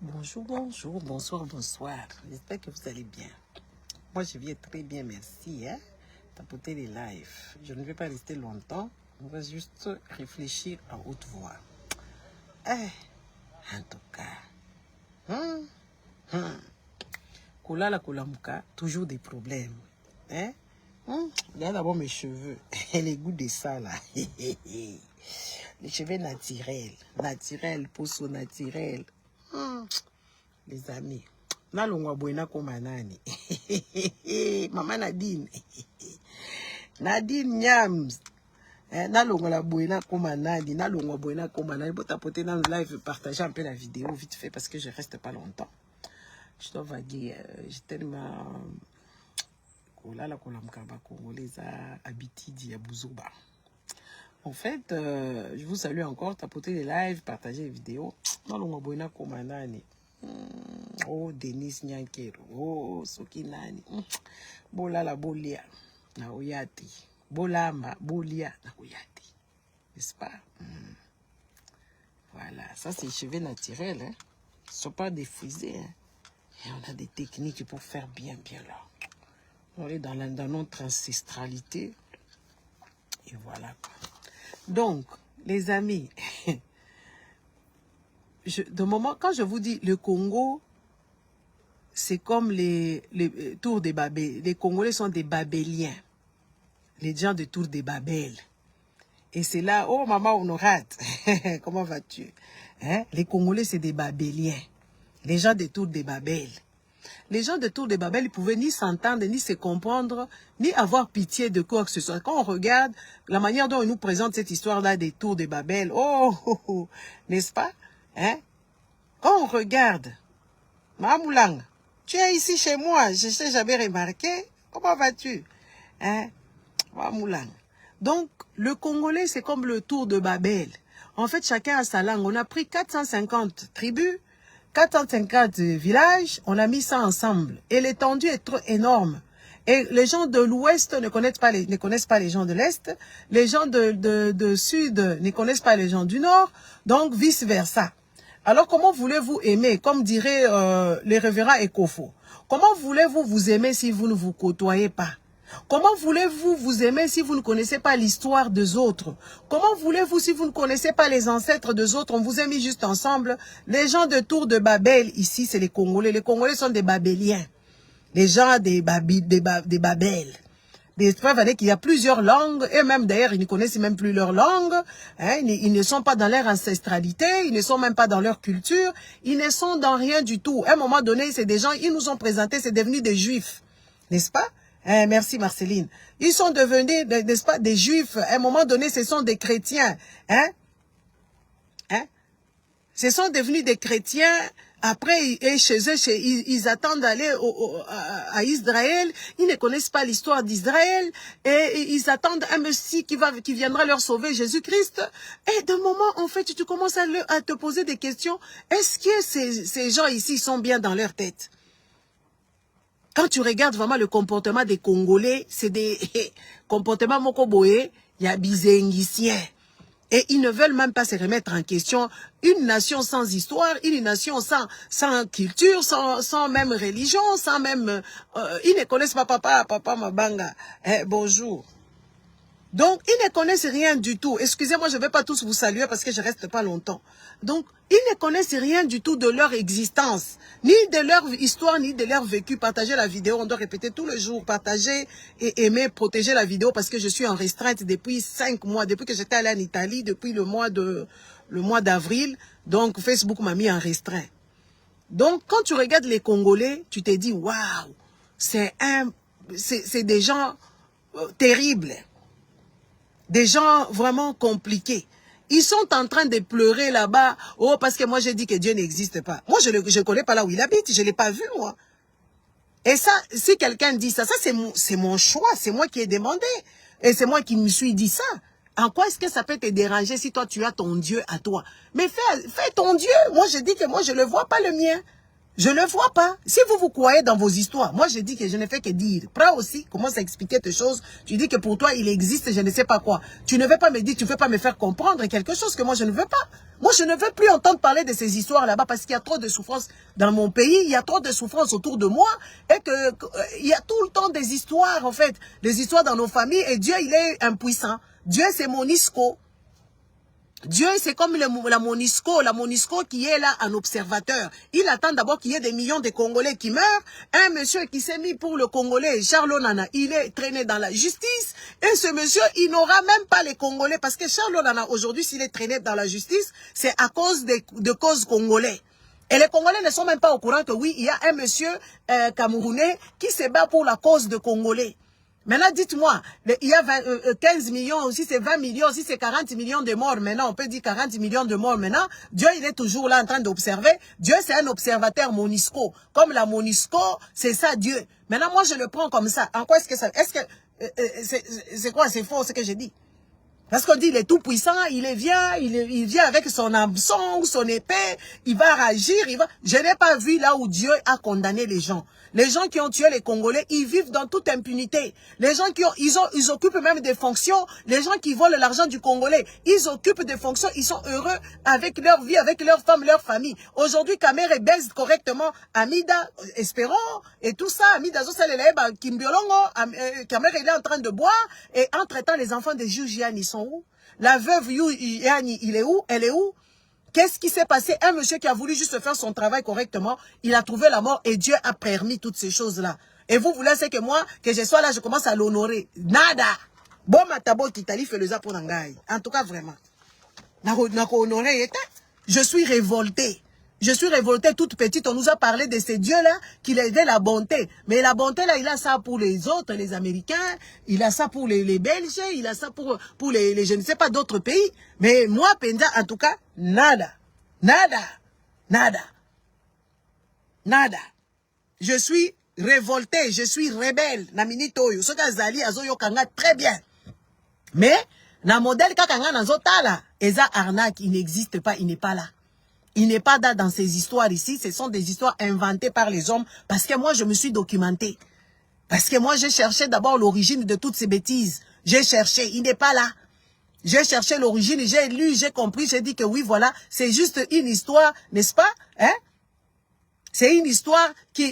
Bonjour, bonjour, bonsoir, bonsoir. J'espère que vous allez bien. Moi, je viens très bien, merci. Hein? Tapoter les lives. Je ne vais pas rester longtemps. On va juste réfléchir à haute voix. En tout cas. Kolala Kolamuka, toujours des problèmes. Hein? Regarde d'abord mes cheveux. Les goûts de ça, là. Les cheveux naturels. Naturels, pousseau naturel. Les amis, nalongwa buena koma nani. Mama Nadine. Nadine Nyams. Nalongwa la buena koma nani. Nalongwa buena koma nani. Pour tapoter dans le live, partager un peu la vidéo vite fait parce que je reste pas longtemps. Je dois vaguer. J'ai tellement. Kolala Kolamkaba Congolais à Abitidi à Bouzouba. En fait, je vous salue encore. Tapoter les lives, partager les vidéos. Nalongwa buena koma nani. Oh, Denis Nyankero. Oh, Sokinani. Bola la bolia. Na oyati. Bolamba, bolia. Na oyati. N'est-ce pas? Voilà. Ça, c'est les cheveux naturels. Hein? Ils ne sont pas défrisés. Hein? Et on a des techniques pour faire bien là. On est dans notre ancestralité. Et voilà. Donc, les amis... de moment, quand je vous dis le Congo, c'est comme les tours des Babel. Les Congolais sont des Babéliens. Les gens de Tour des Babel. Et c'est là, oh maman Honorate, comment vas-tu? Hein? Les Congolais, c'est des Babéliens. Les gens de Tour des Babel. Les gens de Tour des Babel, ils pouvaient ni s'entendre, ni se comprendre, ni avoir pitié de quoi que ce soit. Quand on regarde la manière dont ils nous présentent cette histoire-là des Tours des Babel, n'est-ce pas? Hein? Quand on regarde, Mamoulang, tu es ici chez moi, je ne t'ai jamais remarqué. Comment vas-tu? Hein? Mamoulang. Donc, le Congolais, c'est comme le Tour de Babel. En fait, chacun a sa langue. On a pris 450 tribus, 450 villages, on a mis ça ensemble. Et l'étendue est trop énorme. Et les gens de l'Ouest ne connaissent pas les gens de l'Est. Les gens de Sud ne connaissent pas les gens du Nord. Donc, vice-versa. Alors, comment voulez-vous aimer, comme dirait les révérends Ekofo? Comment voulez-vous vous aimer si vous ne vous côtoyez pas? Comment voulez-vous vous aimer si vous ne connaissez pas l'histoire des autres? Comment voulez-vous si vous ne connaissez pas les ancêtres des autres? On vous a mis juste ensemble. Les gens de Tour de Babel, ici, c'est les Congolais. Les Congolais sont des Babéliens. Les gens des Babel. Des preuves avec qu'il y a plusieurs langues, et même d'ailleurs, ils ne connaissent même plus leur langue, hein, ils ne sont pas dans leur ancestralité, ils ne sont même pas dans leur culture, ils ne sont dans rien du tout. À un moment donné, c'est des gens, ils nous ont présenté, c'est devenu des juifs, n'est-ce pas? Merci Marceline. Ils sont devenus, n'est-ce pas, des juifs, à un moment donné, ce sont des chrétiens, hein? Ce sont devenus des chrétiens. Après, et chez eux, ils attendent d'aller à Israël. Ils ne connaissent pas l'histoire d'Israël. Et ils attendent un Messie qui viendra leur sauver, Jésus-Christ. Et de moment, en fait, tu commences à te poser des questions. Est-ce que ces gens ici sont bien dans leur tête? Quand tu regardes vraiment le comportement des Congolais, c'est des comportements mokoboé, il y a bizengicien. Et ils ne veulent même pas se remettre en question. Une nation sans histoire, une nation sans culture, sans même religion, sans même... ils ne connaissent pas papa Mabanga. Bonjour. Donc, ils ne connaissent rien du tout. Excusez-moi, je ne vais pas tous vous saluer parce que je ne reste pas longtemps. Donc, ils ne connaissent rien du tout de leur existence, ni de leur histoire, ni de leur vécu. Partagez la vidéo, on doit répéter tout le jour. Partagez et aimer, protéger la vidéo parce que je suis en restreinte depuis 5 mois, depuis que j'étais allée en Italie, depuis le mois d'avril. Donc, Facebook m'a mis en restreint. Donc, quand tu regardes les Congolais, tu te dis, waouh, c'est des gens terribles. Des gens vraiment compliqués. Ils sont en train de pleurer là-bas. Oh, parce que moi, j'ai dit que Dieu n'existe pas. Moi, je ne connais pas là où il habite. Je ne l'ai pas vu, moi. Et ça, si quelqu'un dit ça, c'est mon choix. C'est moi qui ai demandé. Et c'est moi qui me suis dit ça. En quoi est-ce que ça peut te déranger si toi, tu as ton Dieu à toi? Mais fais ton Dieu. Moi, je dis que moi, je ne le vois pas le mien. Je ne vois pas. Si vous vous croyez dans vos histoires, moi je dis que je ne fais que dire. Prends aussi, commence à expliquer tes choses. Tu dis que pour toi il existe je ne sais pas quoi. Tu ne veux pas me dire, tu ne veux pas me faire comprendre quelque chose que moi je ne veux pas. Moi je ne veux plus entendre parler de ces histoires là-bas parce qu'il y a trop de souffrance dans mon pays. Il y a trop de souffrance autour de moi. Et il y a tout le temps des histoires en fait. Des histoires dans nos familles. Et Dieu il est impuissant. Dieu c'est Monisco. Dieu, c'est comme la Monisco qui est là en observateur. Il attend d'abord qu'il y ait des millions de Congolais qui meurent. Un monsieur qui s'est mis pour le Congolais, Charles Nana, il est traîné dans la justice. Et ce monsieur, il n'aura même pas les Congolais. Parce que Charles Nana, aujourd'hui, s'il est traîné dans la justice, c'est à cause de causes congolais. Et les Congolais ne sont même pas au courant que oui, il y a un monsieur camerounais qui se bat pour la cause de Congolais. Maintenant, dites-moi, il y a 15 millions, si c'est 20 millions, si c'est 40 millions de morts maintenant, on peut dire 40 millions de morts maintenant. Dieu, il est toujours là en train d'observer. Dieu, c'est un observateur Monisco. Comme la Monisco, c'est ça Dieu. Maintenant, moi, je le prends comme ça. En quoi est-ce que ça... Est-ce que... c'est quoi? C'est faux ce que j'ai dit. Parce qu'on dit, il est tout puissant, il vient avec son hameçon, son épée, il va réagir, Je n'ai pas vu là où Dieu a condamné les gens. Les gens qui ont tué les Congolais, ils vivent dans toute impunité. Les gens ils occupent même des fonctions. Les gens qui volent l'argent du Congolais, ils occupent des fonctions, ils sont heureux avec leur vie, avec leur femme, leur famille. Aujourd'hui, Kamere baise correctement Amida, Espérons, et tout ça. Amida, Kimbiolongo, Kamere, il est en train de boire, et entre-temps, les enfants de Jules Jian, ils sont où? La veuve Yani, il est où? Elle est où? Qu'est-ce qui s'est passé? Un monsieur qui a voulu juste faire son travail correctement, il a trouvé la mort et Dieu a permis toutes ces choses-là. Et vous voulez que moi, que je sois là, je commence à l'honorer. Nada! Bon, matabo kitali fait le za pour Nangai. En tout cas, vraiment. Je suis révoltée. Je suis révoltée toute petite. On nous a parlé de ces dieux-là qui avaient la bonté. Mais la bonté, là, il a ça pour les autres, les Américains. Il a ça pour les Belges. Il a ça pour les je ne sais pas, d'autres pays. Mais moi, Penda, en tout cas, nada. Nada. Nada. Nada. Je suis révoltée. Je suis rebelle. Namini Toyo. Soka Zali, Azoyo Kanga, très bien. Mais, na modèle Kakanga Nazotala, Eza arnaque, il n'existe pas, il n'est pas là. Il n'est pas là dans ces histoires ici. Ce sont des histoires inventées par les hommes. Parce que moi, je me suis documentée. Parce que moi, j'ai cherché d'abord l'origine de toutes ces bêtises. J'ai cherché. Il n'est pas là. J'ai cherché l'origine. J'ai lu, j'ai compris. J'ai dit que oui, voilà. C'est juste une histoire, n'est-ce pas? Hein? C'est une histoire qui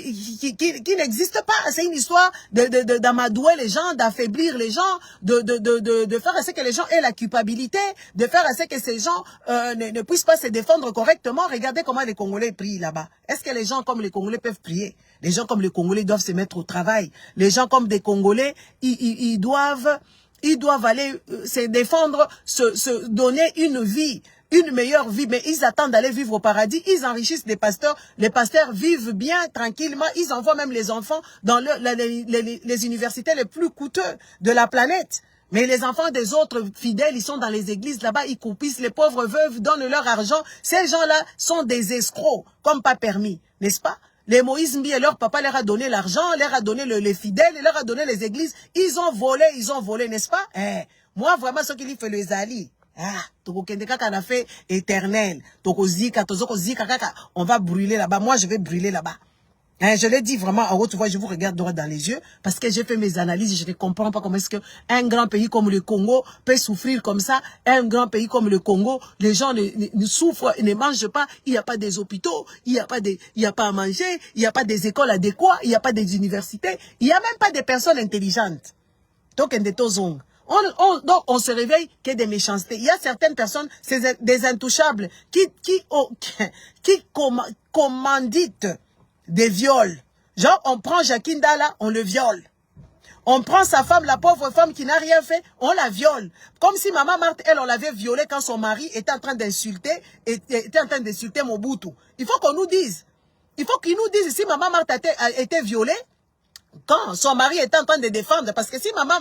n'existe pas. C'est une histoire d'amadouer les gens, d'affaiblir les gens, de faire à ce que les gens aient la culpabilité, de faire à ce que ces gens ne puissent pas se défendre correctement. Regardez comment les Congolais prient là-bas. Est-ce que les gens comme les Congolais peuvent prier? Les gens comme les Congolais doivent se mettre au travail. Les gens comme des Congolais, ils doivent aller se défendre, se donner une vie. Une meilleure vie, mais ils attendent d'aller vivre au paradis. Ils enrichissent des pasteurs. Les pasteurs vivent bien, tranquillement. Ils envoient même les enfants dans les universités les plus coûteuses de la planète. Mais les enfants des autres fidèles, ils sont dans les églises là-bas, ils coupissent. Les pauvres veuves donnent leur argent. Ces gens-là sont des escrocs, comme pas permis, n'est-ce pas? Les Moïse Mbi et leur papa leur a donné l'argent, leur a donné les fidèles, leur a donné les églises. Ils ont volé, n'est-ce pas? Moi, vraiment, ce qu'il fait les alliés. Kaka fait éternel. On va brûler là-bas. Moi, je vais brûler là-bas. Je l'ai dit vraiment en haut, tu vois, je vous regarde droit dans les yeux parce que j'ai fait mes analyses et je ne comprends pas comment est-ce qu'un grand pays comme le Congo peut souffrir comme ça. Un grand pays comme le Congo, les gens ne souffrent, ne mangent pas, il n'y a pas des hôpitaux, il n'y a pas à manger, il n'y a pas des écoles adéquates, il n'y a pas des universités, il n'y a même pas des personnes intelligentes. Donc, donc, on se réveille que des méchancetés. Il y a certaines personnes, c'est des intouchables, qui commanditent des viols. Genre, on prend Jacqueline Dalla, on le viole. On prend sa femme, la pauvre femme qui n'a rien fait, on la viole. Comme si Maman Marthe, elle, on l'avait violée quand son mari était en train d'insulter Mobutu. Il faut qu'on nous dise. Il faut qu'ils nous disent si Maman Marthe a été violée, quand son mari était en train de défendre, parce que si maman,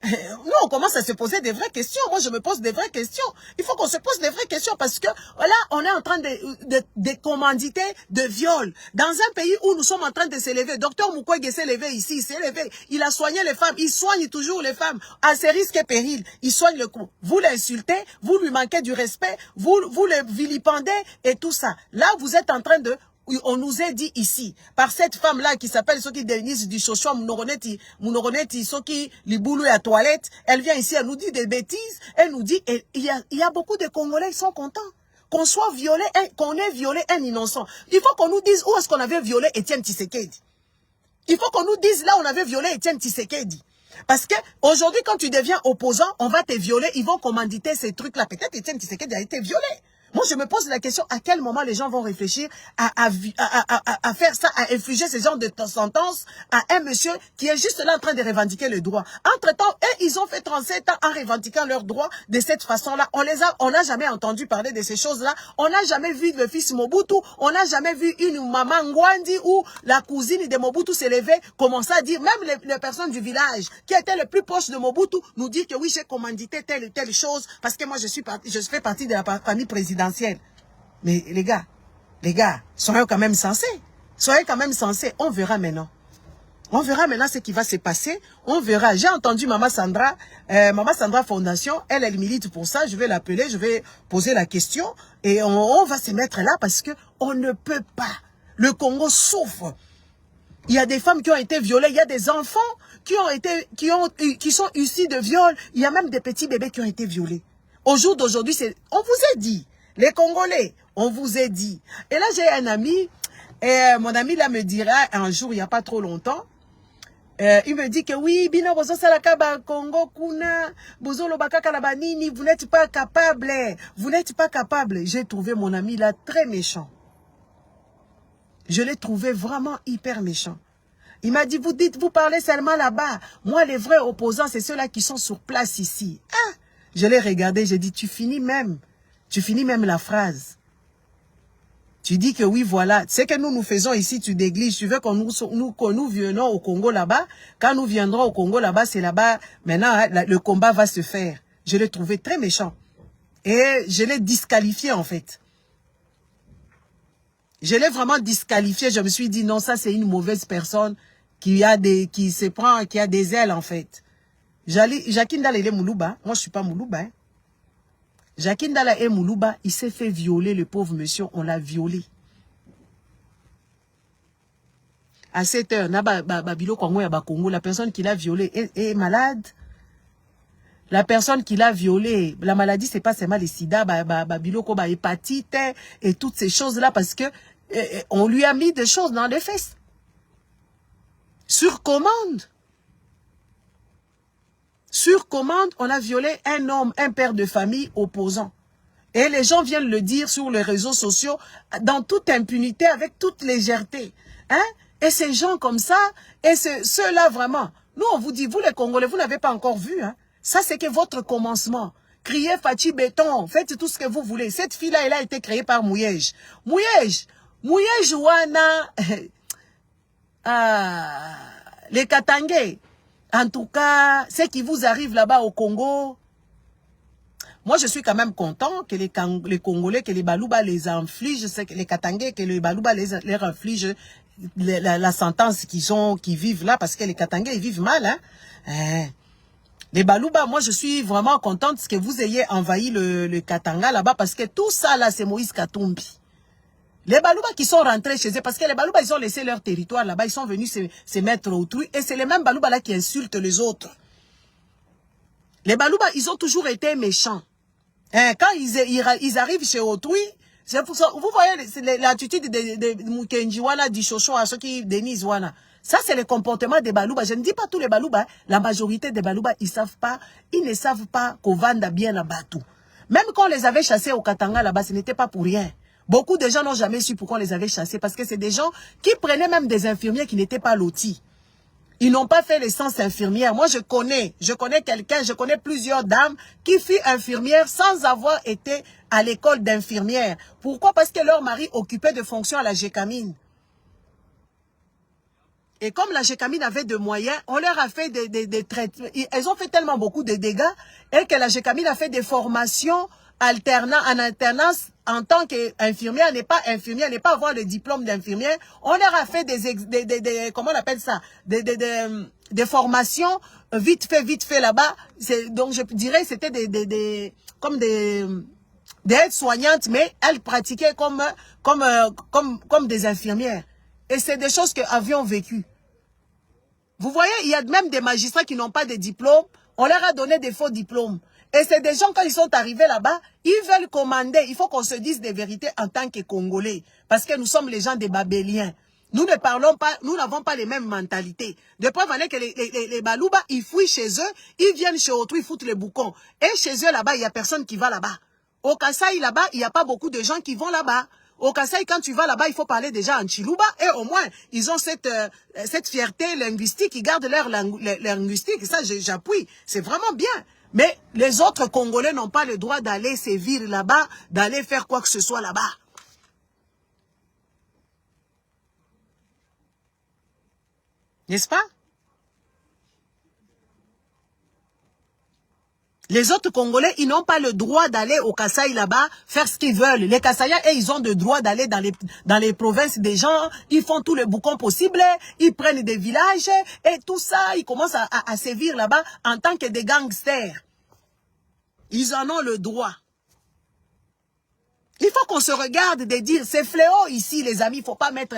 nous on commence à se poser des vraies questions, moi je me pose des vraies questions, il faut qu'on se pose des vraies questions, parce que là on est en train de commanditer de viol, dans un pays où nous sommes en train de s'élever. Docteur Mukwege s'est levé ici, il s'est levé, il a soigné les femmes, il soigne toujours les femmes, à ses risques et périls, il soigne le coup. Vous l'insultez, vous lui manquez du respect, vous le vilipendez et tout ça. Là vous êtes en train de on nous a dit ici, par cette femme-là qui s'appelle Soki Denise du Chochoa Mounoroneti, Soki Liboulou à toilette, elle vient ici, elle nous dit des bêtises, elle nous dit, il y a beaucoup de Congolais qui sont contents. Qu'on soit violé, qu'on ait violé un innocent. Il faut qu'on nous dise où est-ce qu'on avait violé Etienne Tshisekedi. Il faut qu'on nous dise là où on avait violé Etienne Tshisekedi. Parce que aujourd'hui, quand tu deviens opposant, on va te violer, ils vont commanditer ces trucs-là. Peut-être Etienne Tshisekedi a été violé. Moi, je me pose la question, à quel moment les gens vont réfléchir à faire ça, à infliger ce genre de sentence à un monsieur qui est juste là en train de revendiquer le droit. Entre-temps, ils ont fait 37 ans en revendiquant leurs droits de cette façon-là. On n'a jamais entendu parler de ces choses-là. On n'a jamais vu le fils Mobutu. On n'a jamais vu une maman Ngwandi ou la cousine de Mobutu s'élever, commencer à dire, même les personnes du village qui étaient les plus proches de Mobutu, nous dire que oui, j'ai commandité telle ou telle chose parce que moi, je fais partie de la famille présidentielle. Mais les gars, soyez quand même sensés. Soyez quand même sensés. On verra maintenant. On verra maintenant ce qui va se passer. On verra. J'ai entendu Maman Sandra Fondation. Elle milite pour ça. Je vais l'appeler, je vais poser la question. Et on va se mettre là parce que on ne peut pas. Le Congo souffre. Il y a des femmes qui ont été violées. Il y a des enfants qui sont issus de viol. Il y a même des petits bébés qui ont été violés. Au jour d'aujourd'hui, on vous a dit. Les Congolais, on vous a dit. Et là, j'ai un ami, et mon ami là me dira un jour, il n'y a pas trop longtemps, il me dit que oui, bino bozo salaka ba Congo kuna, bozo lo bakaka la banini, vous n'êtes pas capable. Vous n'êtes pas capable. J'ai trouvé mon ami là très méchant. Je l'ai trouvé vraiment hyper méchant. Il m'a dit, vous parlez seulement là-bas. Moi, les vrais opposants, c'est ceux-là qui sont sur place ici. Ah, je l'ai regardé, j'ai dit, tu finis même la phrase. Tu dis que oui, voilà. Ce que nous faisons ici, tu négliges. Tu veux que nous venons au Congo là-bas. Quand nous viendrons au Congo là-bas, c'est là-bas. Maintenant, hein, le combat va se faire. Je l'ai trouvé très méchant. Et je l'ai disqualifié, en fait. Je l'ai vraiment disqualifié. Je me suis dit, non, ça, c'est une mauvaise personne qui a des ailes, en fait. Jacques Ndala, il est Moulouba. Moi, je suis pas Moulouba, hein. Jacques Ndala et Moulouba, il s'est fait violer, le pauvre monsieur, on l'a violé. À 7 heures, la personne qui l'a violé est malade. La personne qui l'a violé, la maladie, c'est pas seulement les sida, hépatite et toutes ces choses-là, parce que on lui a mis des choses dans les fesses. Sur commande. Sur commande, on a violé un homme, un père de famille opposant. Et les gens viennent le dire sur les réseaux sociaux, dans toute impunité, avec toute légèreté. Hein? Et ces gens comme ça, et ceux-là vraiment, nous on vous dit, vous les Congolais, vous n'avez pas encore vu. Hein? Ça c'est que votre commencement. Criez Fachi Béton, faites tout ce que vous voulez. Cette fille-là, elle a été créée par Mouyej. Mouyej Wana, les Katangais. En tout cas, ce qui vous arrive là-bas au Congo, moi je suis quand même content que les Congolais, que les Balouba les infligent, les Katangais, que les Balouba les infligent la sentence qu'ils vivent là, parce que les Katangais ils vivent mal. Hein? Les Balouba, moi je suis vraiment contente que vous ayez envahi le Katanga là-bas, parce que tout ça là c'est Moïse Katumbi. Les Balouba qui sont rentrés chez eux, parce que les Balouba, ils ont laissé leur territoire là-bas, ils sont venus se mettre autrui, et c'est les mêmes Balouba là qui insultent les autres. Les Balouba, ils ont toujours été méchants. Hein, quand ils arrivent chez autrui, c'est pour ça, vous voyez l'attitude de Mukenji Wana, du Chocho, à ceux qui Denise Wana. Ça, c'est le comportement des Balouba. Je ne dis pas tous les Balouba, la majorité des Balouba, ils ne savent pas qu'on vende bien là-bas tout. Même quand on les avait chassés au Katanga là-bas, ce n'était pas pour rien. Beaucoup de gens n'ont jamais su pourquoi on les avait chassés, parce que c'est des gens qui prenaient même des infirmières qui n'étaient pas lotis. Ils n'ont pas fait l'essence infirmière. Moi, je connais quelqu'un, je connais plusieurs dames qui furent infirmières sans avoir été à l'école d'infirmière. Pourquoi? Parce que leur mari occupait de fonctions à la Gécamine. Et comme la Gécamine avait de moyens, on leur a fait des traitements. Elles ont fait tellement beaucoup de dégâts et que la Gécamine a fait des formations en alternance en tant qu'infirmière, n'est pas infirmière, n'est pas avoir le diplôme d'infirmière. On leur a fait comment on appelle ça, des formations vite fait là-bas. Donc je dirais c'était comme des des aides-soignantes, mais elles pratiquaient comme des infirmières. Et c'est des choses que avions vécues. Vous voyez, il y a même des magistrats qui n'ont pas de diplôme. On leur a donné des faux diplômes. Et c'est des gens, quand ils sont arrivés là-bas, ils veulent commander. Il faut qu'on se dise des vérités en tant que Congolais. Parce que nous sommes les gens des Babéliens. Nous ne parlons pas, nous n'avons pas les mêmes mentalités. De preuve en est que les Balouba, ils fouillent chez eux, ils viennent chez autrui, ils foutent les boucons. Et chez eux là-bas, il n'y a personne qui va là-bas. Au Kasaï là-bas, il n'y a pas beaucoup de gens qui vont là-bas. Au Kasaï, quand tu vas là-bas, il faut parler déjà en Chiluba. Et au moins, ils ont cette fierté linguistique, ils gardent leur linguistique. Et ça, j'appuie. C'est vraiment bien. Mais les autres Congolais n'ont pas le droit d'aller sévir là-bas, d'aller faire quoi que ce soit là-bas. N'est-ce pas? Les autres Congolais, ils n'ont pas le droit d'aller au Kasaï là-bas, faire ce qu'ils veulent. Les Kasaïens, ils ont le droit d'aller dans les provinces des gens. Ils font tous les boucons possibles. Ils prennent des villages. Et tout ça, ils commencent à sévir là-bas en tant que des gangsters. Ils en ont le droit. Il faut qu'on se regarde de dire, c'est fléau ici, les amis. Il ne faut pas mettre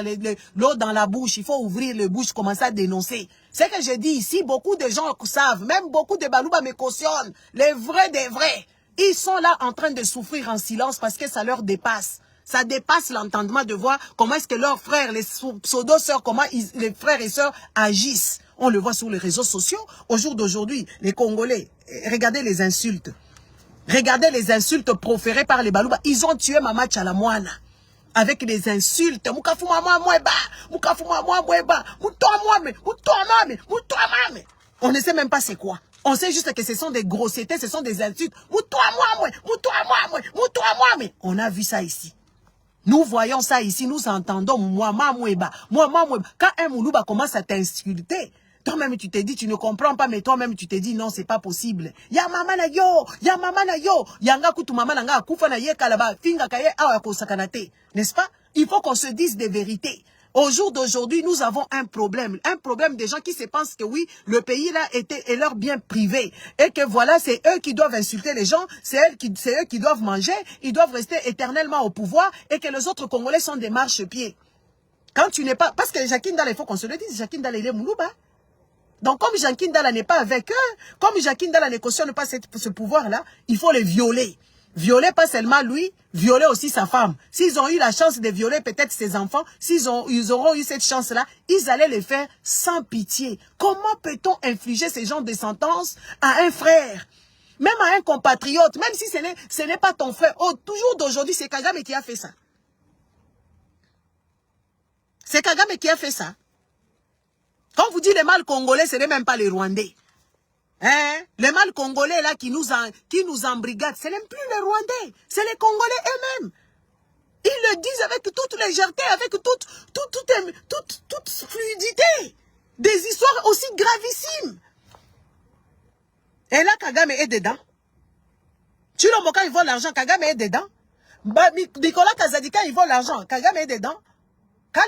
l'eau dans la bouche. Il faut ouvrir la bouche, commencer à dénoncer. C'est que je dis ici, beaucoup de gens savent, même beaucoup de Balouba me cautionnent. Les vrais des vrais. Ils sont là en train de souffrir en silence parce que ça leur dépasse. Ça dépasse l'entendement de voir comment est-ce que leurs frères, les pseudo-sœurs, comment les frères et sœurs agissent. On le voit sur les réseaux sociaux. Au jour d'aujourd'hui, les Congolais, regardez les insultes. Regardez les insultes proférées par les Balouba. Ils ont tué Mama Tchalamwana. Avec les insultes. On ne sait même pas c'est quoi. On sait juste que ce sont des grossièretés, ce sont des insultes. On a vu ça ici. Nous voyons ça ici, nous entendons quand un Moulouba commence à t'insulter, toi-même tu te dis, tu ne comprends pas, mais toi-même tu te dis, non, c'est pas possible. Ya mama na yo, ya mama na yo, yanga kutu mama na nga kufa na ye kalaba, finga kaye awa kosakanate. N'est-ce pas? Il faut qu'on se dise des vérités. Au jour d'aujourd'hui, nous avons un problème des gens qui se pensent que oui, le pays là est leur bien privé et que voilà, c'est eux qui doivent insulter les gens, c'est eux qui doivent manger, ils doivent rester éternellement au pouvoir et que les autres Congolais sont des marchepieds. Quand tu n'es pas, parce que Jacques Ndala, il faut qu'on se le dise, Jacques Ndala, il est Moulouba. Donc comme Jacques Ndala n'est pas avec eux, comme Jacques Ndala ne cautionne pas ce pouvoir-là, il faut les violer. Violer pas seulement lui, violer aussi sa femme. S'ils ont eu la chance de violer peut-être ses enfants, ils auront eu cette chance-là, ils allaient les faire sans pitié. Comment peut-on infliger ce genre de sentence à un frère? Même à un compatriote, même si ce n'est pas ton frère. Oh, toujours d'aujourd'hui, c'est Kagame qui a fait ça. C'est Kagame qui a fait ça. Quand vous dites les mâles congolais, ce n'est même pas les Rwandais. Hein? Les mâles congolais là qui nous embrigadent, ce n'est plus les Rwandais, c'est les Congolais eux-mêmes. Ils le disent avec toute légèreté, avec toute fluidité. Des histoires aussi gravissimes. Et là, Kagame est dedans. Tshilombo, il vole l'argent, Kagame est dedans. Nicolas Kazadika, il vole l'argent, Kagame est dedans. Quand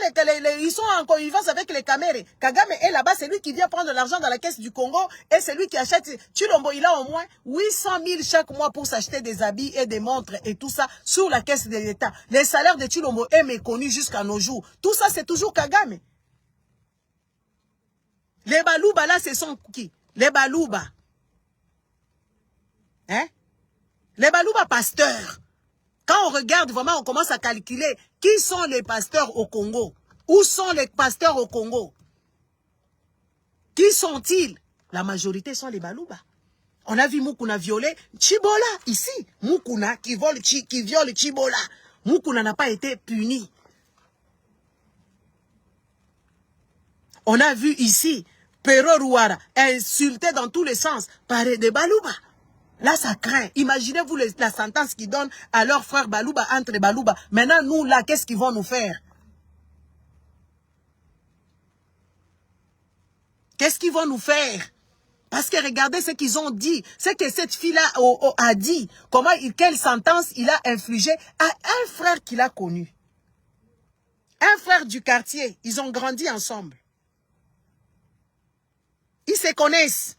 ils sont en connivence avec les caméras, Kagame est là-bas, c'est lui qui vient prendre l'argent dans la caisse du Congo et c'est lui qui achète. Tshilombo, il a au moins 800 000 chaque mois pour s'acheter des habits et des montres et tout ça sur la caisse de l'État. Les salaires de Tshilombo est méconnu jusqu'à nos jours. Tout ça, c'est toujours Kagame. Les Balouba, là, ce sont qui? Les Balouba. Hein? Les Balouba pasteurs. Quand on regarde vraiment, on commence à calculer qui sont les pasteurs au Congo. Où sont les pasteurs au Congo? Qui sont-ils? La majorité sont les Balouba. On a vu Mukuna violer Chibola ici. Mukuna qui viole Chibola. Mukuna n'a pas été puni. On a vu ici Pero Rouara insulté dans tous les sens par des Balouba. Là, ça craint. Imaginez-vous la sentence qu'ils donnent à leurs frères Balouba, entre les Balouba. Maintenant, nous, là, qu'est-ce qu'ils vont nous faire? Qu'est-ce qu'ils vont nous faire? Parce que regardez ce qu'ils ont dit. Ce que cette fille-là a dit. Quelle sentence il a infligé à un frère qu'il a connu. Un frère du quartier. Ils ont grandi ensemble. Ils se connaissent.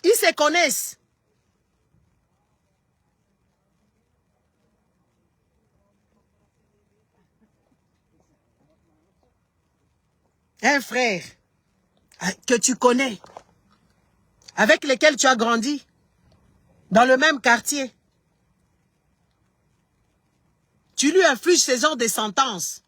Ils se connaissent. Un frère que tu connais, avec lequel tu as grandi, dans le même quartier. Tu lui infliges ce genre de sentences.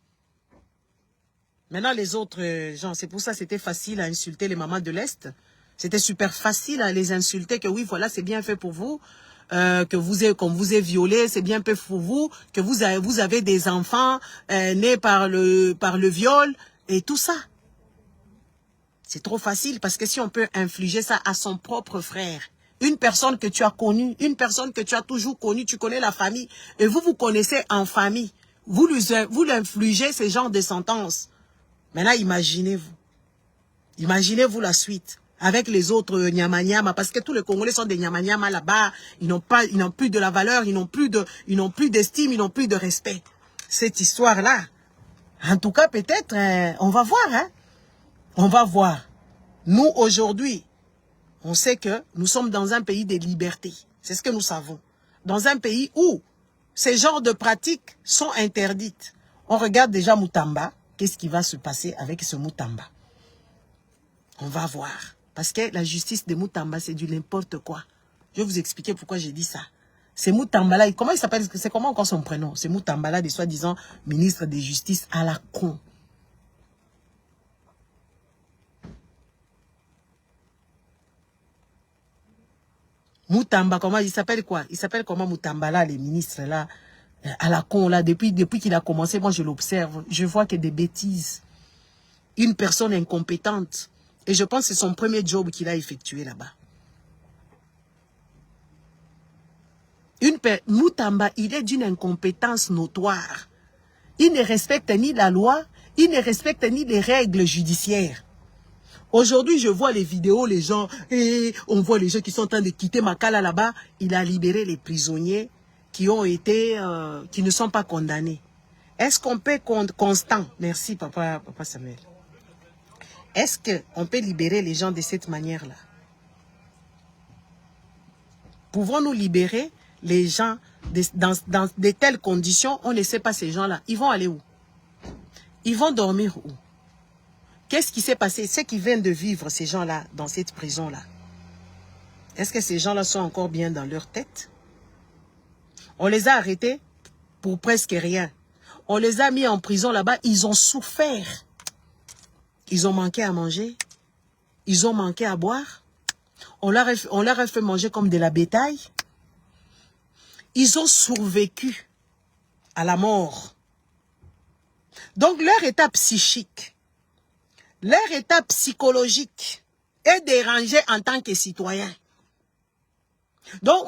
Maintenant, les autres gens, c'est pour ça que c'était facile à insulter les mamans de l'Est. C'était super facile à les insulter, que oui, voilà, c'est bien fait pour vous, qu'on vous ait violé, c'est bien fait pour vous, que vous avez des enfants nés par le viol, et tout ça. C'est trop facile parce que si on peut infliger ça à son propre frère, une personne que tu as connue, une personne que tu as toujours connue, tu connais la famille, et vous vous connaissez en famille, vous lui infligez ce genre de sentences. Maintenant, imaginez-vous. Imaginez-vous la suite. Avec les autres nyama-nyama, parce que tous les Congolais sont des nyama-nyama là-bas, ils n'ont plus de la valeur, ils n'ont plus d'estime, ils n'ont plus de respect. Cette histoire-là, en tout cas, peut-être, on va voir, hein. On va voir. Nous, aujourd'hui, on sait que nous sommes dans un pays de liberté. C'est ce que nous savons. Dans un pays où ces genres de pratiques sont interdites. On regarde déjà Moutamba. Qu'est-ce qui va se passer avec ce Moutamba? On va voir. Parce que la justice de Moutamba, c'est du n'importe quoi. Je vais vous expliquer pourquoi j'ai dit ça. C'est Moutamba là. Comment il s'appelle? C'est comment encore son prénom? C'est Moutamba là, des soi-disant ministre de justice à la con. Moutamba, comment il s'appelle quoi? Il s'appelle comment Moutamba là, les ministres là, à la con là, depuis qu'il a commencé, moi je l'observe, je vois que des bêtises. Une personne incompétente. Et je pense que c'est son premier job qu'il a effectué là-bas. Moutamba, il est d'une incompétence notoire. Il ne respecte ni la loi, il ne respecte ni les règles judiciaires. Aujourd'hui, je vois les vidéos, les gens, et on voit les gens qui sont en train de quitter Makala là-bas. Il a libéré les prisonniers qui ont été, qui ne sont pas condamnés. Est-ce qu'on peut, Constant, merci papa Samuel. Est-ce qu'on peut libérer les gens de cette manière-là? Pouvons-nous libérer les gens dans de telles conditions? On ne sait pas ces gens-là. Ils vont aller où? Ils vont dormir où? Qu'est-ce qui s'est passé? Ce qui viennent de vivre, ces gens-là, dans cette prison-là. Est-ce que ces gens-là sont encore bien dans leur tête? On les a arrêtés pour presque rien. On les a mis en prison là-bas. Ils ont souffert. Ils ont manqué à manger. Ils ont manqué à boire. On leur a fait manger comme de la bétail. Ils ont survécu à la mort. Donc leur état psychique, leur état psychologique est dérangé en tant que citoyen. Donc,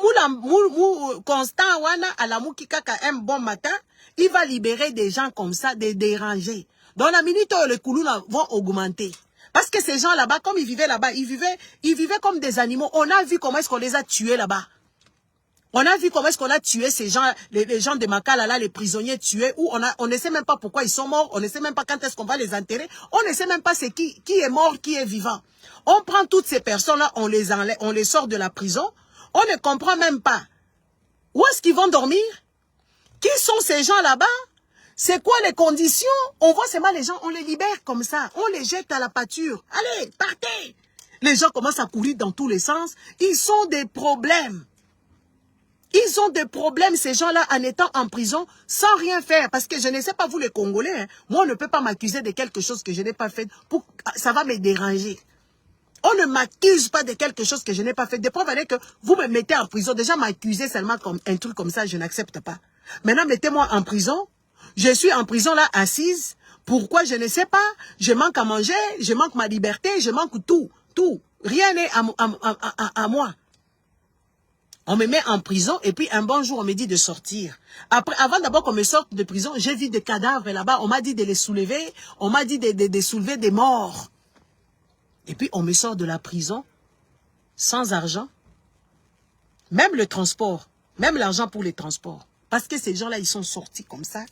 Constant Wana à la Moukikaka un bon matin, il va libérer des gens comme ça, des dérangés. Dans la minute où les coulous vont augmenter. Parce que ces gens là-bas, comme ils vivaient là-bas, ils vivaient comme des animaux. On a vu comment est-ce qu'on les a tués là-bas. On a vu comment est-ce qu'on a tué ces gens, les gens de Makala là, les prisonniers tués, où on ne sait même pas pourquoi ils sont morts, on ne sait même pas quand est-ce qu'on va les enterrer, on ne sait même pas c'est qui est mort, qui est vivant. On prend toutes ces personnes-là, on les enlève, on les sort de la prison, on ne comprend même pas. Où est-ce qu'ils vont dormir? Qui sont ces gens là-bas? C'est quoi les conditions? On voit seulement les gens, on les libère comme ça, on les jette à la pâture. Allez, partez! Les gens commencent à courir dans tous les sens, ils ont des problèmes. Ils ont des problèmes, ces gens-là, en étant en prison, sans rien faire. Parce que je ne sais pas, vous les Congolais, hein, moi, on ne peut pas m'accuser de quelque chose que je n'ai pas fait. Ça va me déranger. On ne m'accuse pas de quelque chose que je n'ai pas fait. De preuve est que vous me mettez en prison. Déjà, m'accuser seulement comme un truc comme ça, je n'accepte pas. Maintenant, mettez-moi en prison. Je suis en prison là, assise. Pourquoi? Je ne sais pas. Je manque à manger, je manque ma liberté, je manque tout. Tout. Rien n'est à moi. On me met en prison et puis un bon jour, on me dit de sortir. Avant d'abord qu'on me sorte de prison, j'ai vu des cadavres là-bas. On m'a dit de les soulever. On m'a dit de soulever des morts. Et puis, on me sort de la prison sans argent. Même le transport, même l'argent pour les transports. Parce que ces gens-là, ils sont sortis comme ça.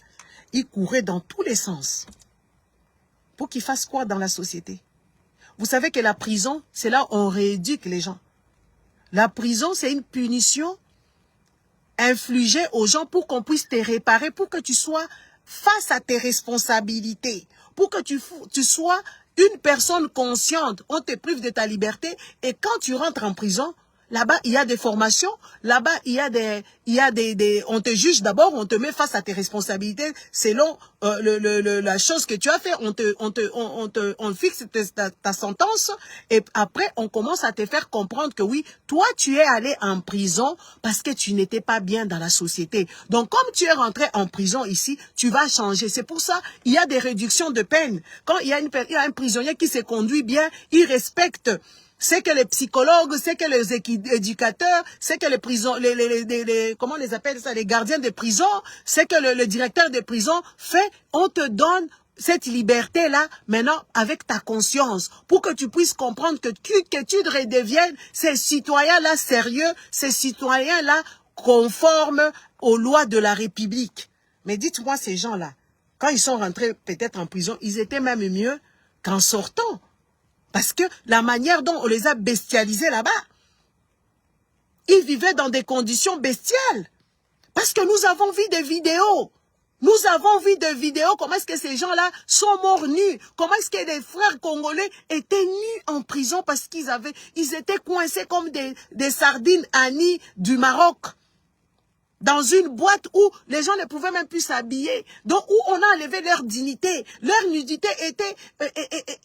Ils couraient dans tous les sens. Pour qu'ils fassent quoi dans la société? Vous savez que la prison, c'est là où on rééduque les gens. La prison, c'est une punition infligée aux gens pour qu'on puisse te réparer, pour que tu sois face à tes responsabilités, pour que tu sois une personne consciente. On te prive de ta liberté et quand tu rentres en prison, là-bas, il y a des formations. Là-bas, on te juge d'abord, on te met face à tes responsabilités selon la chose que tu as fait. On fixe ta sentence et après, on commence à te faire comprendre que oui, toi, tu es allé en prison parce que tu n'étais pas bien dans la société. Donc, comme tu es rentré en prison ici, tu vas changer. C'est pour ça, il y a des réductions de peine. Quand il y a un prisonnier qui se conduit bien, il respecte. C'est que les psychologues, c'est que les éducateurs, c'est que comment on les appelle ça, les gardiens de prison, c'est que le directeur de prison fait, on te donne cette liberté-là, maintenant, avec ta conscience, pour que tu puisses comprendre que tu redeviennes ces citoyens-là sérieux, ces citoyens-là conformes aux lois de la République. Mais dites-moi, ces gens-là, quand ils sont rentrés peut-être en prison, ils étaient même mieux qu'en sortant. Parce que la manière dont on les a bestialisés là-bas, ils vivaient dans des conditions bestiales. Parce que nous avons vu des vidéos. Nous avons vu des vidéos, comment est-ce que ces gens-là sont morts nus. Comment est-ce que des frères congolais étaient nus en prison parce ils étaient coincés comme des sardines à nid du Maroc. Dans une boîte où les gens ne pouvaient même plus s'habiller, donc où on a enlevé leur dignité, leur nudité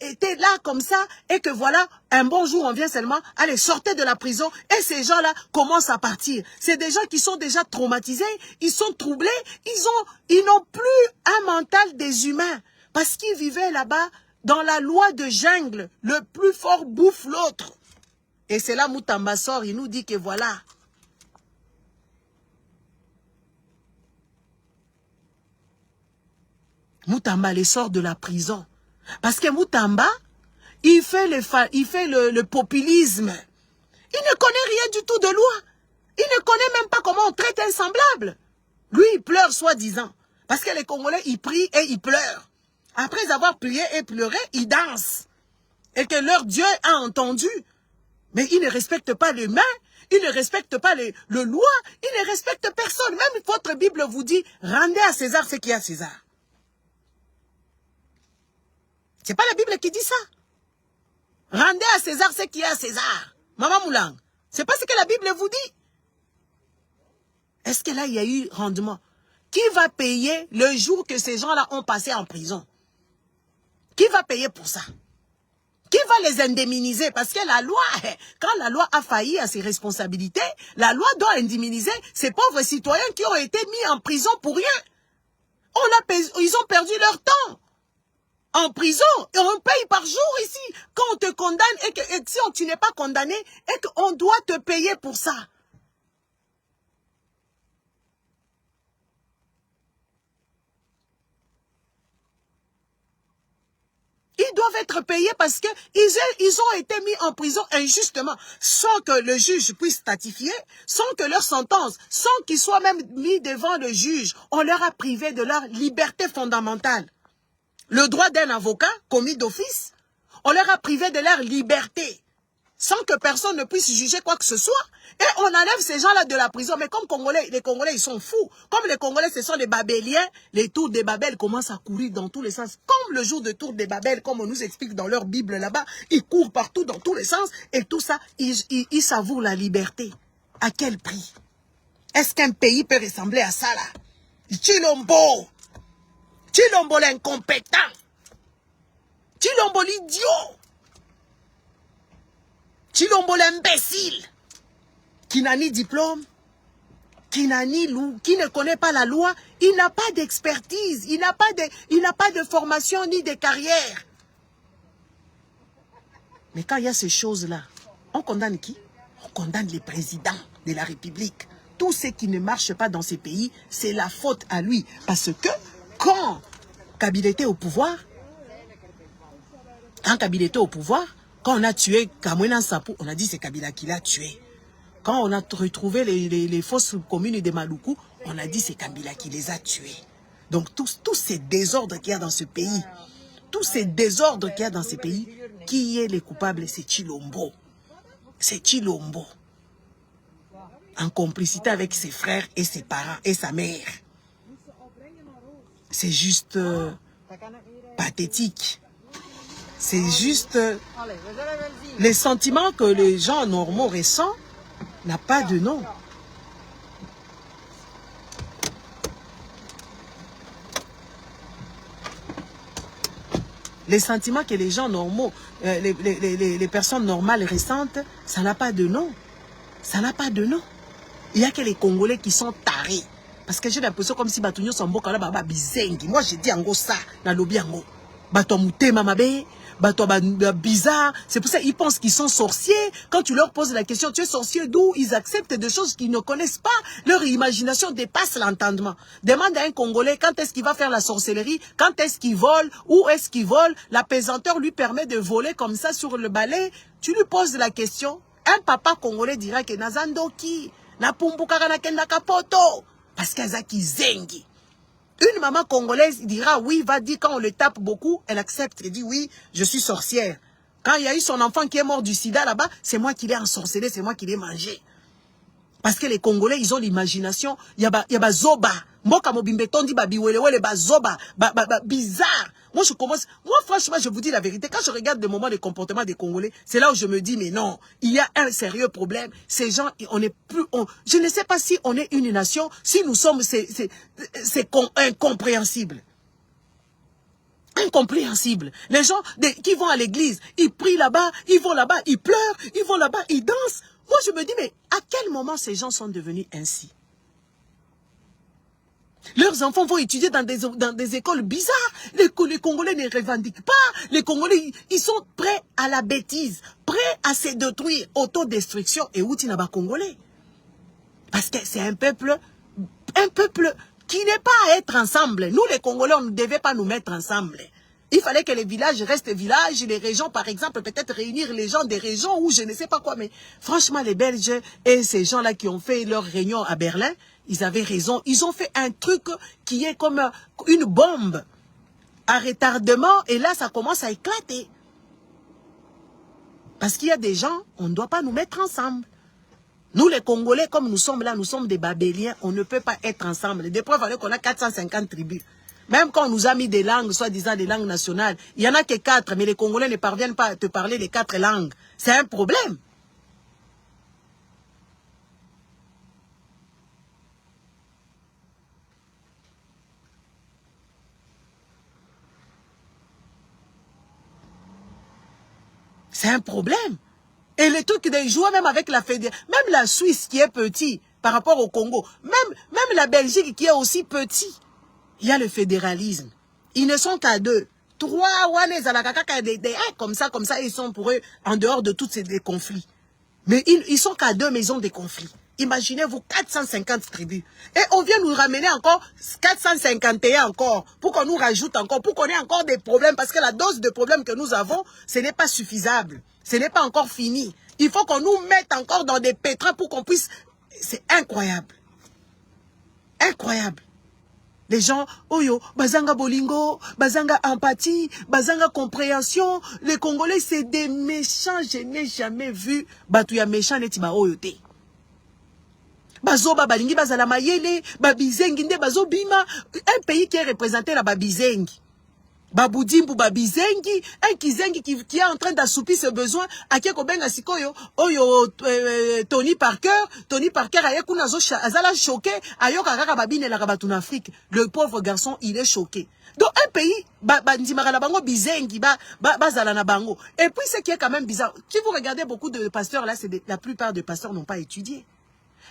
était là comme ça, et que voilà, un bon jour on vient seulement, allez, sortez de la prison, et ces gens-là commencent à partir. C'est des gens qui sont déjà traumatisés, ils sont troublés, ils n'ont plus un mental des humains, parce qu'ils vivaient là-bas dans la loi de jungle, le plus fort bouffe l'autre. Et c'est là Moutamba sort, il nous dit que voilà, Moutamba les sort de la prison. Parce que Moutamba, il fait le populisme. Il ne connaît rien du tout de loi. Il ne connaît même pas comment on traite un semblable. Lui, il pleure soi-disant. Parce que les Congolais, ils prient et ils pleurent. Après avoir prié et pleuré, ils dansent. Et que leur Dieu a entendu. Mais il ne respecte pas l'humain. Il ne respecte pas le loi. Il ne respecte personne. Même votre Bible vous dit, rendez à César ce qu'il y a à César. C'est pas la Bible qui dit ça. Rendez à César ce qu'il y a à César. Maman Moulang, c'est pas ce que la Bible vous dit. Est-ce que là, il y a eu rendement? Qui va payer le jour que ces gens-là ont passé en prison? Qui va payer pour ça? Qui va les indemniser? Parce que la loi, quand la loi a failli à ses responsabilités, la loi doit indemniser ces pauvres citoyens qui ont été mis en prison pour rien. Ils ont perdu leur temps. En prison, et on paye par jour ici. Quand on te condamne et que si tu n'es pas condamné, et qu'on doit te payer pour ça. Ils doivent être payés parce qu'ils ont été mis en prison injustement, sans que le juge puisse statifier, sans que leur sentence, sans qu'ils soient même mis devant le juge. On leur a privé de leur liberté fondamentale. Le droit d'un avocat commis d'office, on leur a privé de leur liberté, sans que personne ne puisse juger quoi que ce soit. Et on enlève ces gens-là de la prison. Mais comme les Congolais, ils sont fous. Comme les Congolais, ce sont les Babéliens, les tours des Babel commencent à courir dans tous les sens. Comme le jour de tour des Babel, comme on nous explique dans leur Bible là-bas, ils courent partout dans tous les sens. Et tout ça, ils savourent la liberté. À quel prix? Est-ce qu'un pays peut ressembler à ça là? Chilombo! Chilombo l'incompétent. Chilombo l'idiot. Chilombo l'imbécile. Qui n'a ni diplôme, qui ne connaît pas la loi, il n'a pas d'expertise, il n'a pas de formation ni de carrière. Mais quand il y a ces choses-là, on condamne qui? On condamne les présidents de la République. Tout ce qui ne marche pas dans ces pays, c'est la faute à lui. Parce que quand Kabila était au pouvoir, quand on a tué Kamwena Sapou, on a dit c'est Kabila qui l'a tué. Quand on a retrouvé les fosses communes de Maluku, on a dit c'est Kabila qui les a tués. Donc tous ces désordres qu'il y a dans ce pays, qui est le coupable? C'est Chilombo. C'est Chilombo. en complicité avec ses frères et ses parents et sa mère. C'est juste pathétique. C'est juste les sentiments que les gens normaux ressentent n'a pas de nom. Les sentiments que les gens normaux, les personnes normales ressentent, ça n'a pas de nom. Ça n'a pas de nom. Il n'y a que les Congolais qui sont tarés. Parce que j'ai l'impression comme si Batunyo Samboka là baba bizengi. Moi j'ai dit ango ça na lobi ango. Bato mutema mabe, bato bizarre. C'est pour ça qu'ils pensent qu'ils sont sorciers. Quand tu leur poses la question, tu es sorcier d'où? Ils acceptent des choses qu'ils ne connaissent pas. Leur imagination dépasse l'entendement. Demande à un Congolais quand est-ce qu'il va faire la sorcellerie, quand est-ce qu'il vole, où est-ce qu'il vole. La pesanteur lui permet de voler comme ça sur le balai. Tu lui poses la question. Un papa Congolais dira que Nazandoki, na pumbukaka na kenda kapoto. Parce qu'Azaki zengi. Une maman congolaise dira oui, va dire quand on le tape beaucoup, elle accepte. Elle dit oui, je suis sorcière. Quand il y a eu son enfant qui est mort du sida là-bas, c'est moi qui l'ai ensorcelé, c'est moi qui l'ai mangé. Parce que les Congolais, ils ont l'imagination. Il y a zoba. Mboka mobimbeton dit babiwelewele zoba. Bizarre. Moi, franchement, je vous dis la vérité. Quand je regarde le moment de comportement des Congolais, c'est là où je me dis, mais non, il y a un sérieux problème. Ces gens, on est plus, je ne sais pas si on est une nation, si nous sommes, c'est incompréhensible. Incompréhensible. Les gens qui vont à l'église, ils prient là-bas, ils vont là-bas, ils pleurent, ils vont là-bas, ils dansent. Moi, je me dis, mais à quel moment ces gens sont devenus ainsi? Leurs enfants vont étudier dans des écoles bizarres. Les Congolais ne revendiquent pas. Les Congolais, ils sont prêts à la bêtise, prêts à se détruire, autodestruction et outinaba Congolais. Parce que c'est un peuple qui n'est pas à être ensemble. Nous, les Congolais, on ne devait pas nous mettre ensemble. Il fallait que les villages restent villages, les régions, par exemple, peut-être réunir les gens des régions ou je ne sais pas quoi. Mais franchement, les Belges et ces gens-là qui ont fait leur réunion à Berlin, ils avaient raison. Ils ont fait un truc qui est comme une bombe à retardement et là, ça commence à éclater. Parce qu'il y a des gens, on ne doit pas nous mettre ensemble. Nous, les Congolais, comme nous sommes là, nous sommes des Babéliens, on ne peut pas être ensemble. Des preuves qu'on a 450 tribus. Même quand on nous a mis des langues, soi-disant des langues nationales, il n'y en a que 4, mais les Congolais ne parviennent pas à te parler les 4 langues. C'est un problème. C'est un problème. Et les trucs de jouer même avec la fédération, même la Suisse qui est petit par rapport au Congo, même la Belgique qui est aussi petit, il y a le fédéralisme. Ils ne sont qu'à 2. 3, comme ça, ils sont pour eux en dehors de tous ces conflits. Mais ils sont qu'à 2 maisons de conflits. Imaginez-vous 450 tribus. Et on vient nous ramener encore 451 encore, pour qu'on nous rajoute encore, pour qu'on ait encore des problèmes, parce que la dose de problèmes que nous avons, ce n'est pas suffisable. Ce n'est pas encore fini. Il faut qu'on nous mette encore dans des pétrins pour qu'on puisse... C'est incroyable. Incroyable. Les gens, oyo, bazanga bolingo, bazanga empathie, bazanga compréhension. Les Congolais, c'est des méchants. Je n'ai jamais vu batouya méchant neti ba oyo te. Bazoba balingi bazala mayele, babizengi nde bazobima. Un pays qui est représenté la babizengi. Baboudimbu babizengi, un kizengi qui est en train d'assoupir ses besoins. Akieko benga sikoyo, oyo Tony Parker ayeko nazo azala choqué, ayoka kaka babine la kabatu en Afrique. Le pauvre garçon, il est choqué. Donc un pays bandimaka la bango bizengi bazala na bango. Et puis ce qui est quand même bizarre, si vous regardez beaucoup de pasteurs là, la plupart des pasteurs n'ont pas étudié.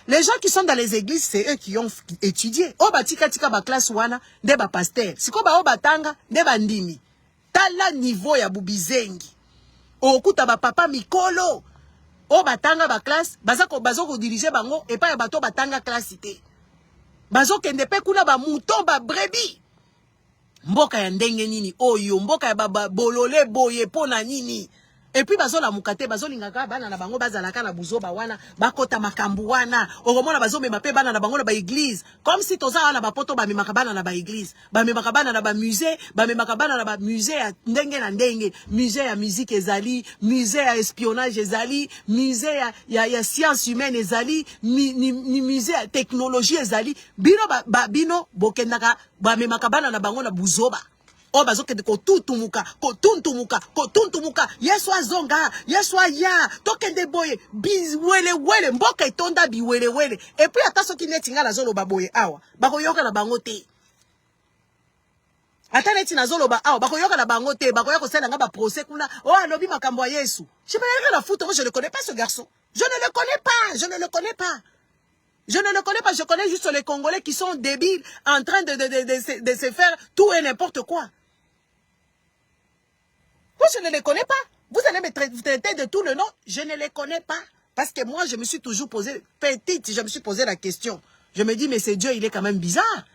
Les gens qui sont dans les églises, c'est eux qui ont étudié. Oba tika ba classe wana, nde ba pasteur. Siko ba oba tanga, nde ba ndimi. Tala niveau ya bubizengi. Okuta ba papa mikolo. Oba tanga ba classe, bazoko diriger bango, et pas ya bato batanga classe ité. Bazo kende pe kuna ba mouton ba brebis. Mboka ya ndenge nini, oyo, mboka ya bolole boye pona nini. Et puis bazo la mukate bazo lingaka bana na bango bazalaka na buzoba wana bakota makambu wana oromona bazo mema pe bana na bango na ba église comme si toza wana ba poto ba memaka bana na ba église ba memaka bana na ba musée ba memaka bana na ba musée ya ndenge na ndenge musée ya musique ezali musée ya espionnage ezali musée ya science humaine ezali ni musée ya technologie ezali bino bino bokendaka ba memaka bana na bango na buzoba. Oh bazokende kotuntumuka yeswa zonga yeswa ya tokende boye biwele wele mboka etonda biwele wele et puis ata soki neti nga nazoloba boye awa bakoyoka na bango te ata neti nazoloba awa bakoyoka na bango te bakoya kosala nga ba procès kuna oh alobi makambo ya Yesu je me rien à foutre, je ne connais pas ce garçon, je ne le connais pas, je ne le connais pas. Je ne le connais pas, je connais juste les Congolais qui sont débiles en train de se faire tout et n'importe quoi. Moi, je ne les connais pas. Vous allez me traiter de tout le nom. Je ne les connais pas. Parce que moi, je me suis toujours posé, petite, je me suis posé la question. Je me dis, mais c'est Dieu, il est quand même bizarre.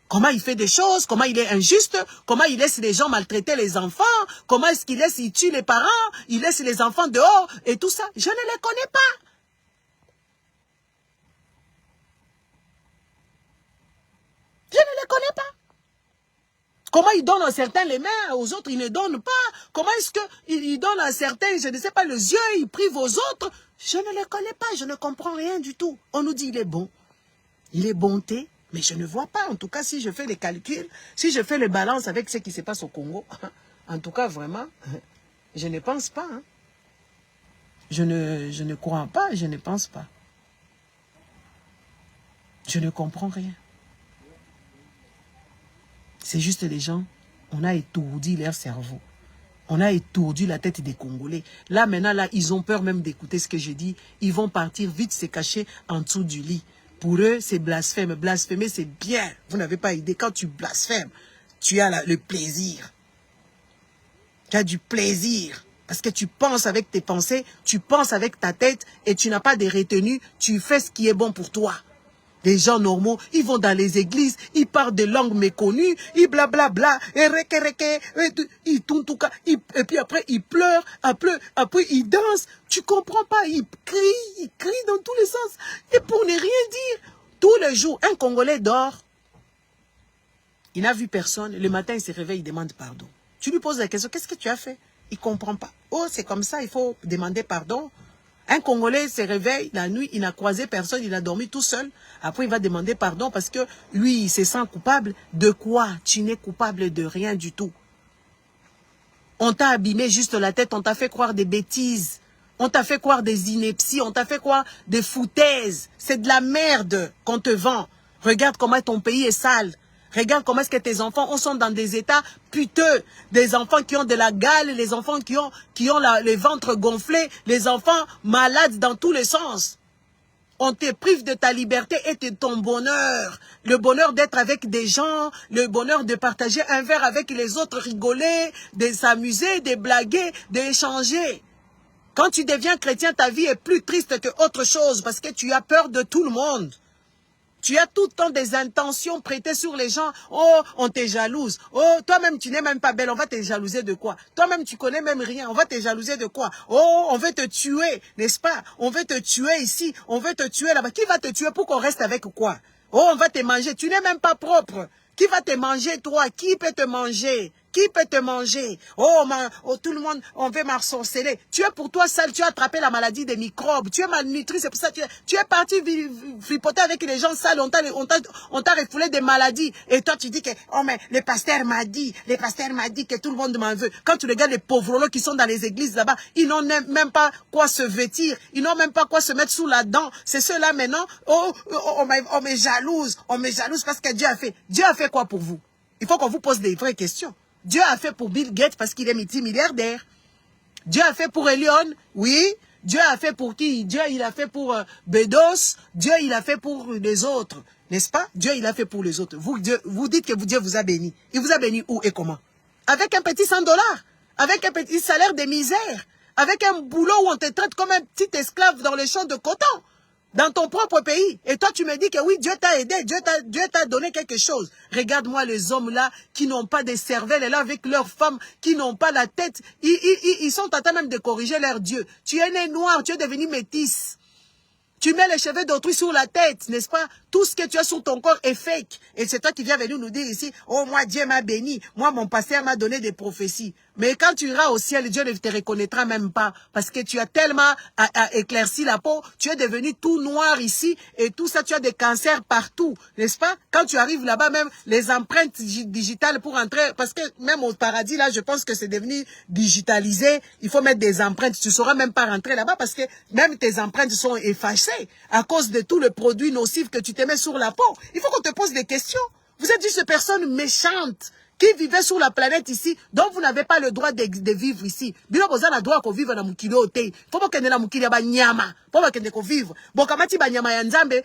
Comment il fait des choses, comment il est injuste, comment il laisse les gens maltraiter les enfants, comment est-ce qu'il laisse, il tue les parents, il laisse les enfants dehors et tout ça. Je ne les connais pas. Je ne les connais pas. Comment il donne à certains les mains, aux autres il ne donne pas. Comment est-ce qu'il donne à certains, je ne sais pas, les yeux, il prive aux autres. Je ne les connais pas, je ne comprends rien du tout. On nous dit il est bon, il est bonté, mais je ne vois pas. En tout cas, si je fais les calculs, si je fais les balances avec ce qui se passe au Congo, en tout cas, vraiment, je ne pense pas. Hein. Je ne crois pas, je ne pense pas. Je ne comprends rien. C'est juste les gens, on a étourdi leur cerveau. On a étourdi la tête des Congolais. Là, maintenant, là, ils ont peur même d'écouter ce que je dis. Ils vont partir vite se cacher en dessous du lit. Pour eux, c'est blasphème. Blasphémer, c'est bien. Vous n'avez pas idée. Quand tu blasphèmes, tu as le plaisir. Tu as du plaisir. Parce que tu penses avec tes pensées, tu penses avec ta tête et tu n'as pas de retenue. Tu fais ce qui est bon pour toi. Les gens normaux, ils vont dans les églises, ils parlent de langues méconnues, ils blablabla, et ils tuntuka, et puis après ils pleurent, après ils dansent. Tu comprends pas, ils crient dans tous les sens. Et pour ne rien dire, tous les jours, un Congolais dort, il n'a vu personne, le matin il se réveille, il demande pardon. Tu lui poses la question, qu'est-ce que tu as fait? Il ne comprend pas. Oh, c'est comme ça, il faut demander pardon. Un Congolais se réveille la nuit, il n'a croisé personne, il a dormi tout seul. Après, il va demander pardon parce que lui, il se sent coupable. De quoi? Tu n'es coupable de rien du tout. On t'a abîmé juste la tête, on t'a fait croire des bêtises. On t'a fait croire des inepties, on t'a fait croire des foutaises. C'est de la merde qu'on te vend. Regarde comment ton pays est sale. Regarde comment est-ce que tes enfants sont dans des états puteux. Des enfants qui ont de la gale, les enfants qui ont les ventres gonflés, les enfants malades dans tous les sens. On te prive de ta liberté et de ton bonheur. Le bonheur d'être avec des gens, le bonheur de partager un verre avec les autres, rigoler, de s'amuser, de blaguer, d'échanger. Quand tu deviens chrétien, ta vie est plus triste que autre chose parce que tu as peur de tout le monde. Tu as tout le temps des intentions prêtées sur les gens. Oh, on te jalouse. Oh, toi-même, tu n'es même pas belle. On va te jalouser de quoi? Toi-même, tu connais même rien. On va te jalouser de quoi? Oh, on veut te tuer, n'est-ce pas? On veut te tuer ici. On veut te tuer là-bas. Qui va te tuer pour qu'on reste avec quoi? Oh, on va te manger. Tu n'es même pas propre. Qui va te manger, toi? Qui peut te manger? Qui peut te manger? Oh, tout le monde, on veut m'ensorceler. Tu es pour toi sale, tu as attrapé la maladie des microbes. Tu es malnutri, c'est pour ça que tu es parti fripoter avec les gens sales. On t'a refoulé des maladies. Et toi, tu dis que, oh, mais le pasteur m'a dit que tout le monde m'en veut. Quand tu regardes les pauvres qui sont dans les églises là-bas, ils n'ont même pas quoi se vêtir. Ils n'ont même pas quoi se mettre sous la dent. C'est ceux-là maintenant, on me jalouse. On me jalouse parce que Dieu a fait. Dieu a fait quoi pour vous? Il faut qu'on vous pose des vraies questions. Dieu a fait pour Bill Gates parce qu'il est multimilliardaire. Dieu a fait pour Elion, oui. Dieu a fait pour qui? Dieu, il a fait pour Bedos. Dieu, il a fait pour les autres. N'est-ce pas? Dieu, il a fait pour les autres. Vous dites que Dieu vous a béni. Il vous a béni où et comment? Avec un petit $100. Avec un petit salaire de misère. Avec un boulot où on te traite comme un petit esclave dans les champs de coton. dans ton propre pays. Et toi, tu me dis que oui, Dieu t'a aidé, Dieu t'a donné quelque chose. Regarde-moi les hommes là qui n'ont pas de cervelle, et là avec leurs femmes qui n'ont pas la tête. Ils sont en train même de corriger leur Dieu. Tu es né noir, tu es devenu métisse. Tu mets les cheveux d'autrui sur la tête, n'est-ce pas? Tout ce que tu as sur ton corps est fake. Et c'est toi qui viens venir nous dire ici, oh moi Dieu m'a béni, moi mon pasteur m'a donné des prophéties. Mais quand tu iras au ciel, Dieu ne te reconnaîtra même pas. Parce que tu as tellement éclairci la peau, tu es devenu tout noir ici, et tout ça, tu as des cancers partout, n'est-ce pas? Quand tu arrives là-bas, même les empreintes digitales pour entrer, parce que même au paradis, là, je pense que c'est devenu digitalisé, il faut mettre des empreintes, tu ne sauras même pas rentrer là-bas, parce que même tes empreintes sont effacées à cause de tout le produit nocif que tu te mets sur la peau. Il faut qu'on te pose des questions. Vous êtes juste personnes méchantes qui vivaient sur la planète ici, dont vous n'avez pas le droit de vivre ici. Bilo boza na droit ko vivre na mukili ote. Faut pas kende na mukili ba nyama. Faut pas kende ko vivre. Bon kamati ba nyama ya nzambe,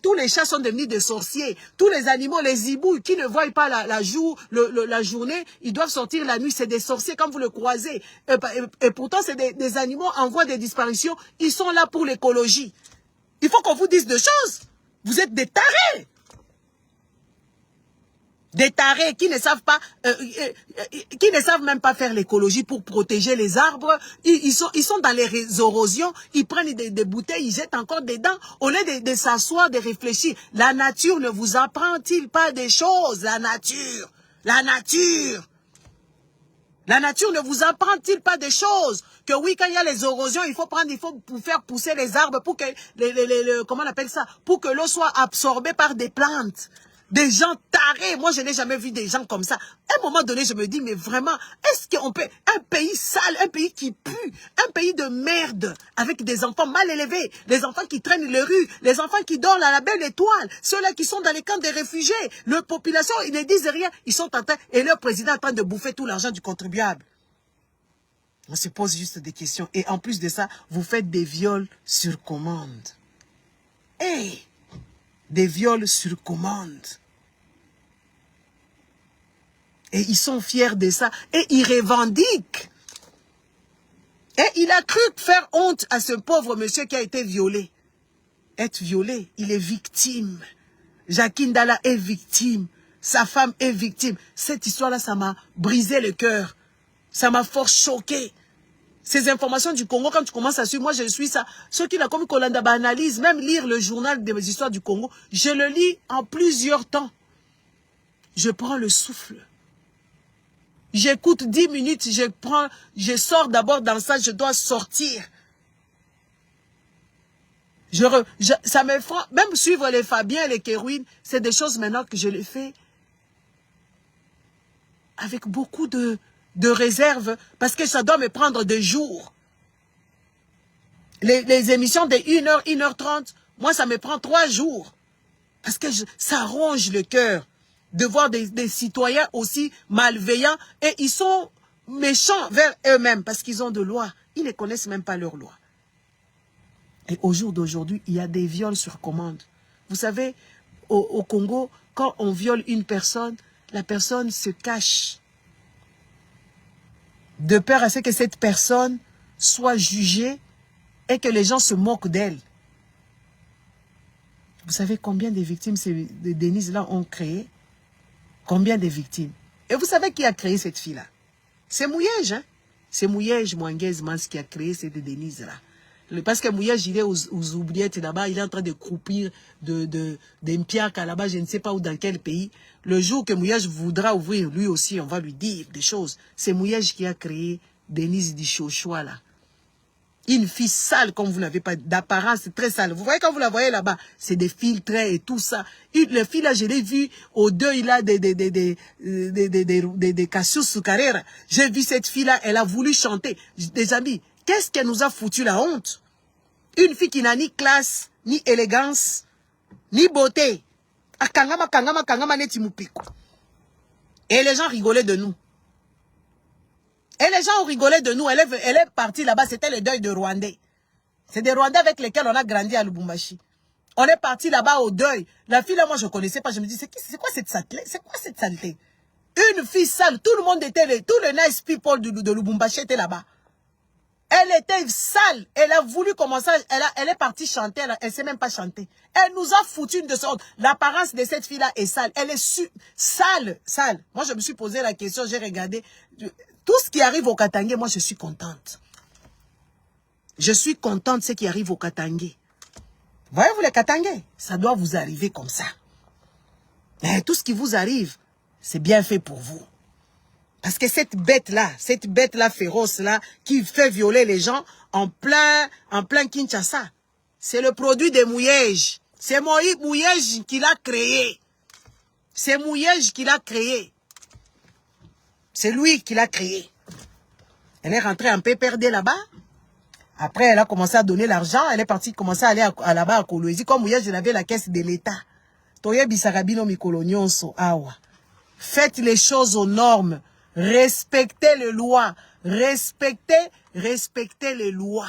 tous les chats sont devenus des sorciers. Tous les animaux, les hibous qui ne voient pas la journée, ils doivent sortir la nuit. C'est des sorciers quand vous le croisez. Et pourtant, c'est des animaux en voie de disparition. Ils sont là pour l'écologie. Il faut qu'on vous dise des choses. Vous êtes des tarés. Des tarés qui ne savent pas, qui ne savent même pas faire l'écologie pour protéger les arbres. Ils sont dans les érosions, ils prennent des bouteilles, ils jettent encore dedans. Au lieu de s'asseoir, de réfléchir. La nature ne vous apprend-il pas des choses? La nature. La nature. La nature ne vous apprend-il pas des choses? Que oui, quand il y a les érosions, il faut faire pousser les arbres pour que, comment on appelle ça? Pour que l'eau soit absorbée par des plantes. Des gens tarés. Moi, je n'ai jamais vu des gens comme ça. À un moment donné, je me dis, mais vraiment, est-ce qu'on peut... Un pays sale, un pays qui pue, un pays de merde, avec des enfants mal élevés, les enfants qui traînent les rues, les enfants qui dorment à la belle étoile, ceux-là qui sont dans les camps des réfugiés, leur population, ils ne disent rien, ils sont en train... Et leur président est en train de bouffer tout l'argent du contribuable. On se pose juste des questions. Et en plus de ça, vous faites des viols sur commande. Hey! Des viols sur commande. Et ils sont fiers de ça. Et ils revendiquent. Et il a cru faire honte à ce pauvre monsieur qui a été violé. Être violé, il est victime. Jacqueline Dalla est victime. Sa femme est victime. Cette histoire-là, ça m'a brisé le cœur. Ça m'a fort choqué. Ces informations du Congo, quand tu commences à suivre, moi je suis ça. Ceux qui l'ont comme Kolanda analyse, même lire le journal des histoires du Congo, je le lis en plusieurs temps. Je prends le souffle. J'écoute 10 minutes, je sors d'abord dans ça, je dois sortir. Ça me fera, même suivre les Fabiens et les Kérouines, c'est des choses maintenant que je les fais avec beaucoup de réserve, parce que ça doit me prendre des jours. Les émissions de 1h, 1h30, moi ça me prend 3 jours. Parce que ça ronge le cœur de voir des citoyens aussi malveillants, et ils sont méchants vers eux-mêmes parce qu'ils ont de lois. Ils ne connaissent même pas leurs lois. Et au jour d'aujourd'hui, il y a des viols sur commande. Vous savez, au Congo, quand on viole une personne, la personne se cache. De peur à ce que cette personne soit jugée et que les gens se moquent d'elle. Vous savez combien de victimes ces Denise-là ont créé? Combien de victimes? Et vous savez qui a créé cette fille-là? C'est Mouyej, hein? C'est Mouyej Mwanguez Mans qui a créé cette Denise-là. Parce que Mouyej, il est aux oubliettes là-bas, il est en train de croupir de Mpiaka là-bas, je ne sais pas où, dans quel pays. Le jour que Mouyej voudra ouvrir, lui aussi, on va lui dire des choses. C'est Mouyej qui a créé Denise Dichochoa là. Une fille sale, comme vous n'avez pas d'apparence, très sale. Vous voyez quand vous la voyez là-bas, c'est des filtres et tout ça. Le fille là, je l'ai vu au deuil là des Cassius Carrera. J'ai vu cette fille là, elle a voulu chanter. Des amis, qu'est-ce qu'elle nous a foutu la honte? Une fille qui n'a ni classe, ni élégance, ni beauté. Kangama neti mupiko. Et les gens rigolaient de nous. Et les gens ont rigolé de nous. Elle est partie là-bas. C'était le deuil de Rwandais. C'est des Rwandais avec lesquels on a grandi à Lubumbashi. On est parti là-bas au deuil. La fille là, moi je ne connaissais pas. Je me dis, c'est quoi cette saleté? C'est quoi cette saleté? Une fille sale. Tout le monde était, tous les nice people de Lubumbashi étaient là-bas. Elle était sale. Elle a voulu commencer. Elle est partie chanter. Elle ne sait même pas chanter. Elle nous a foutu une de sorte. L'apparence de cette fille-là est sale. Elle est sale. Sale. Moi, je me suis posé la question. J'ai regardé. Tout ce qui arrive au Katangé, moi, je suis contente. Je suis contente de ce qui arrive au Katangé. Voyez-vous les Katangés? Ça doit vous arriver comme ça. Et tout ce qui vous arrive, c'est bien fait pour vous. Parce que cette bête-là féroce-là, qui fait violer les gens en plein Kinshasa, c'est le produit de Mouyej. C'est Mouyej qui l'a créé. C'est Mouyej qui l'a créé. C'est lui qui l'a créé. Elle est rentrée un peu perdue là-bas. Après, elle a commencé à donner l'argent. Elle est partie commencer à aller là-bas à Kolwezi. Comme Mouyej, il avait la caisse de l'État. Toye bisarabino mikolonyonso awa. Faites les choses aux normes. Respectez les lois. Respectez les lois.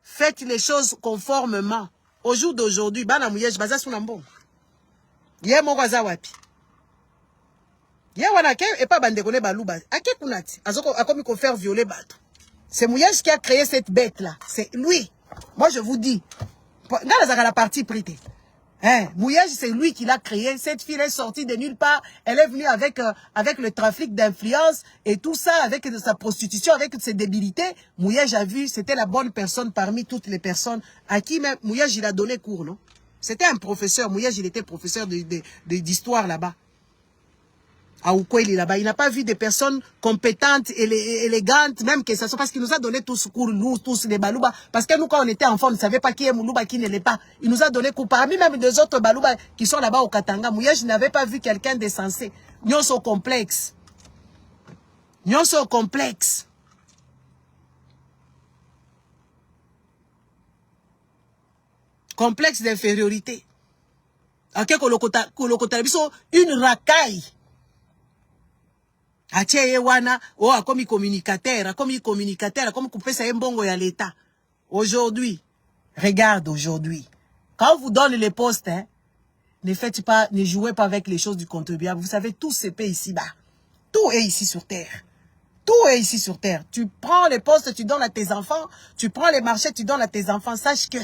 Faites les choses conformément. Au jour d'aujourd'hui, bana Mouyej baza sunambo. Ye mwaza wapi. Ye wanake et pas bandekone baluba. Ake kunati. Azoko akomi ko faire violer bato. C'est Mouyej qui a créé cette bête là. C'est lui. Moi je vous dis. Dans la partie privée. Hein, Mouyej, c'est lui qui l'a créé. Cette fille est sortie de nulle part. Elle est venue avec le trafic d'influence et tout ça, avec sa prostitution, avec ses débilités. Mouyej a vu, c'était la bonne personne parmi toutes les personnes à qui même Mouyej, il a donné cours, non? C'était un professeur. Mouyej, il était professeur d'histoire là-bas. À Ukweli là-bas. Il n'a pas vu des personnes compétentes et élégantes, même que ça soit parce qu'il nous a donné tous cours, nous, tous les balouba. Parce que nous, quand on était enfants, on ne savait pas qui est Moulouba, qui ne l'est pas. Il nous a donné cours. Parmi même des autres balouba qui sont là-bas au Katanga, Mouyej n'avait pas vu quelqu'un de sensé. Nous sommes complexes. Nous sommes complexes. Complexe d'infériorité. Une racaille. Acheye wana, comme communicateur, comme coupé sa mbongo ya l'État. Aujourd'hui, regarde aujourd'hui. Quand on vous donne les postes, hein, ne jouez pas avec les choses du contribuable. Vous savez, tout se paie ici-bas. Tout est ici sur terre. Tout est ici sur terre. Tu prends les postes, tu donnes à tes enfants. Tu prends les marchés, tu donnes à tes enfants. Sache que,